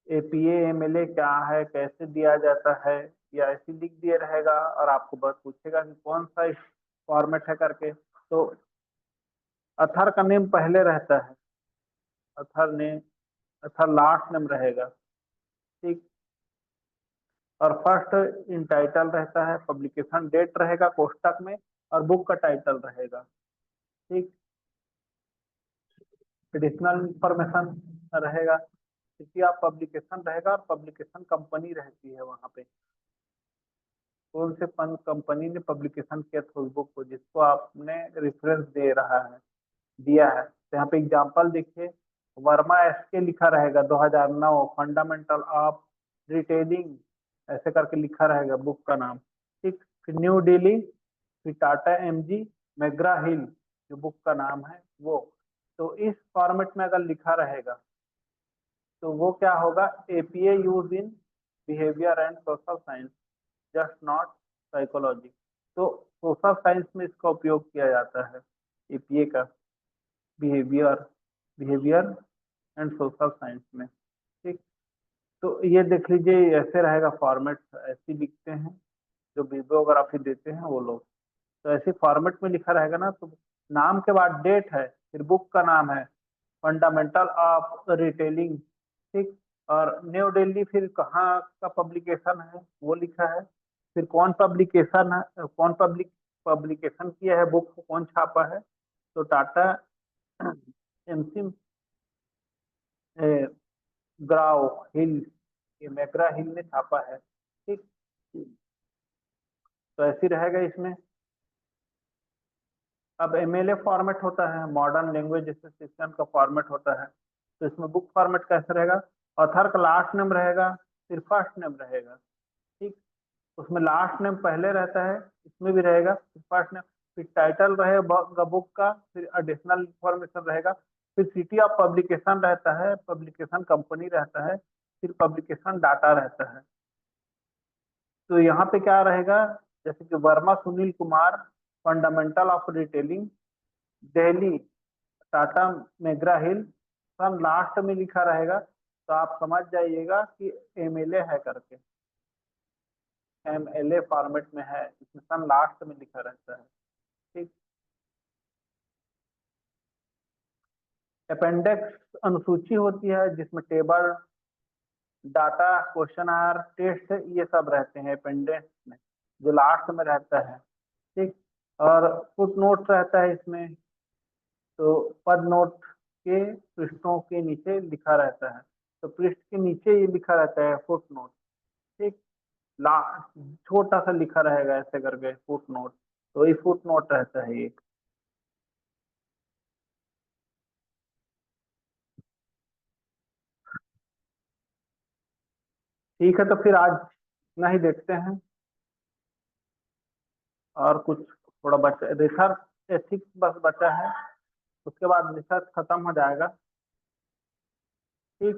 एपीए एमएलए क्या है, कैसे दिया जाता है, या ऐसे लिख दिया रहेगा और आपको बस पूछेगा कि कौन सा फॉर्मेट है करके। तो अथर का नेम पहले रहता है, author name, author last name रहेगा। ठीक, और फर्स्ट इन टाइटल रहता है, पब्लिकेशन डेट रहेगा कोष्टक में, और बुक का टाइटल रहेगा। ठीक, एडिशनल इंफॉर्मेशन रहेगा, क्योंकि आप पब्लिकेशन रहेगा और पब्लिकेशन कंपनी रहती है वहां पे। कौन से कंपनी ने पब्लिकेशन किया था उस बुक को जिसको आपने रेफरेंस दे रहा है, दिया है। तो यहाँ पे एग्जांपल देखिए, वर्मा एसके लिखा रहेगा 2009, फंडामेंटल ऑफ रिटेलिंग ऐसे करके लिखा रहेगा बुक का नाम। ठीक, फिर न्यू दिल्ली, फिर टाटा एमजी, मैग्रा हिल जो बुक का नाम है वो। तो इस फॉर्मेट में अगर लिखा रहेगा तो वो क्या होगा, APA use in behaviour and social science, just not psychology. तो सोशल साइंस में इसका उपयोग किया जाता है एपीए का, behaviour behaviour and social science में। ठीक, तो ये देख लीजिए ऐसे रहेगा फॉर्मेट, ऐसे लिखते हैं जो बिब्लियोग्राफी देते हैं वो लोग। तो ऐसे फॉर्मेट में लिखा रहेगा ना, तो नाम के बाद डेट है, फिर बुक का नाम है फंडामेंटल ऑफ रिटेलिंग। ठीक, और न्यू दिल्ली फिर कहाँ का पब्लिकेशन है वो लिखा है, फिर कौन पब्लिकेशन है, कौन पब्लिकेशन किया है, बुक को कौन छापा है। तो टाटा एमसी ग्राव हिल, ये मैग्रा हिल ने छापा है। ठीक, तो ऐसी रहेगा इसमें। अब एमएलए फॉर्मेट होता है, मॉडर्न लैंग्वेज एसोसिएशन का फॉर्मेट होता है। तो इसमें बुक फॉर्मेट कैसे रहेगा, ऑथर का लास्ट नेम रहेगा, फिर फर्स्ट नेम रहेगा। ठीक, उसमें लास्ट नेम पहले रहता है, इसमें भी रहेगा, फिर फर्स्ट नेम, फिर टाइटल रहेगा बुक का, फिर एडिशनल इंफॉर्मेशन रहेगा, फिर सिटी ऑफ पब्लिकेशन रहता है, पब्लिकेशन कंपनी रहता है, फिर पब्लिकेशन डाटा रहता है। तो यहाँ पे क्या रहेगा, जैसे कि Verma Sunil Kumar, fundamental of retailing, Delhi, Tata McGraw Hill, सन लास्ट में लिखा रहेगा। तो आप समझ जाइएगा कि एमएलए है करके, एमएलए फॉर्मेट में है, इसमें सन लास्ट में लिखा रहता है। ठीक, अपेंडिक्स अनुसूची होती है जिसमें table, data, questionnaire, test ये सब रहते हैं अपेंडिक्स में, जो लास्ट में रहता है। ठीक, और फुट नोट रहता है इसमें, तो पद नोट के पृष्ठों के नीचे लिखा रहता है, तो पृष्ठ के नीचे ये लिखा रहता है फुट नोट। ठीक, ला छोटा सा लिखा रहेगा ऐसे करके फुट नोट, तो ये फुट नोट रहता है ये। ठीक है, तो फिर आज इतना ही देखते हैं, और कुछ थोड़ा बचा रिसर्च एथिक्स बस बचा है, उसके बाद रिसर्च खत्म हो जाएगा। ठीक,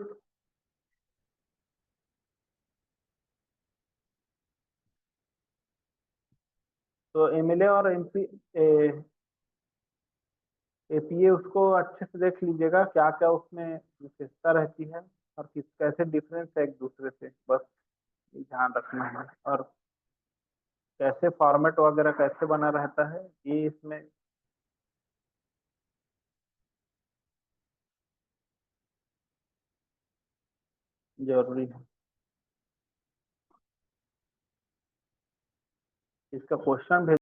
तो एमएलए और एमपी एपीए उसको अच्छे से देख लीजिएगा, क्या क्या उसमें विशेषता रहती है और किस कैसे डिफरेंस है एक दूसरे से, बस ये ध्यान रखना है। और कैसे फॉर्मेट वगैरह कैसे बना रहता है ये इसमें जरूरी है। इसका क्वेश्चन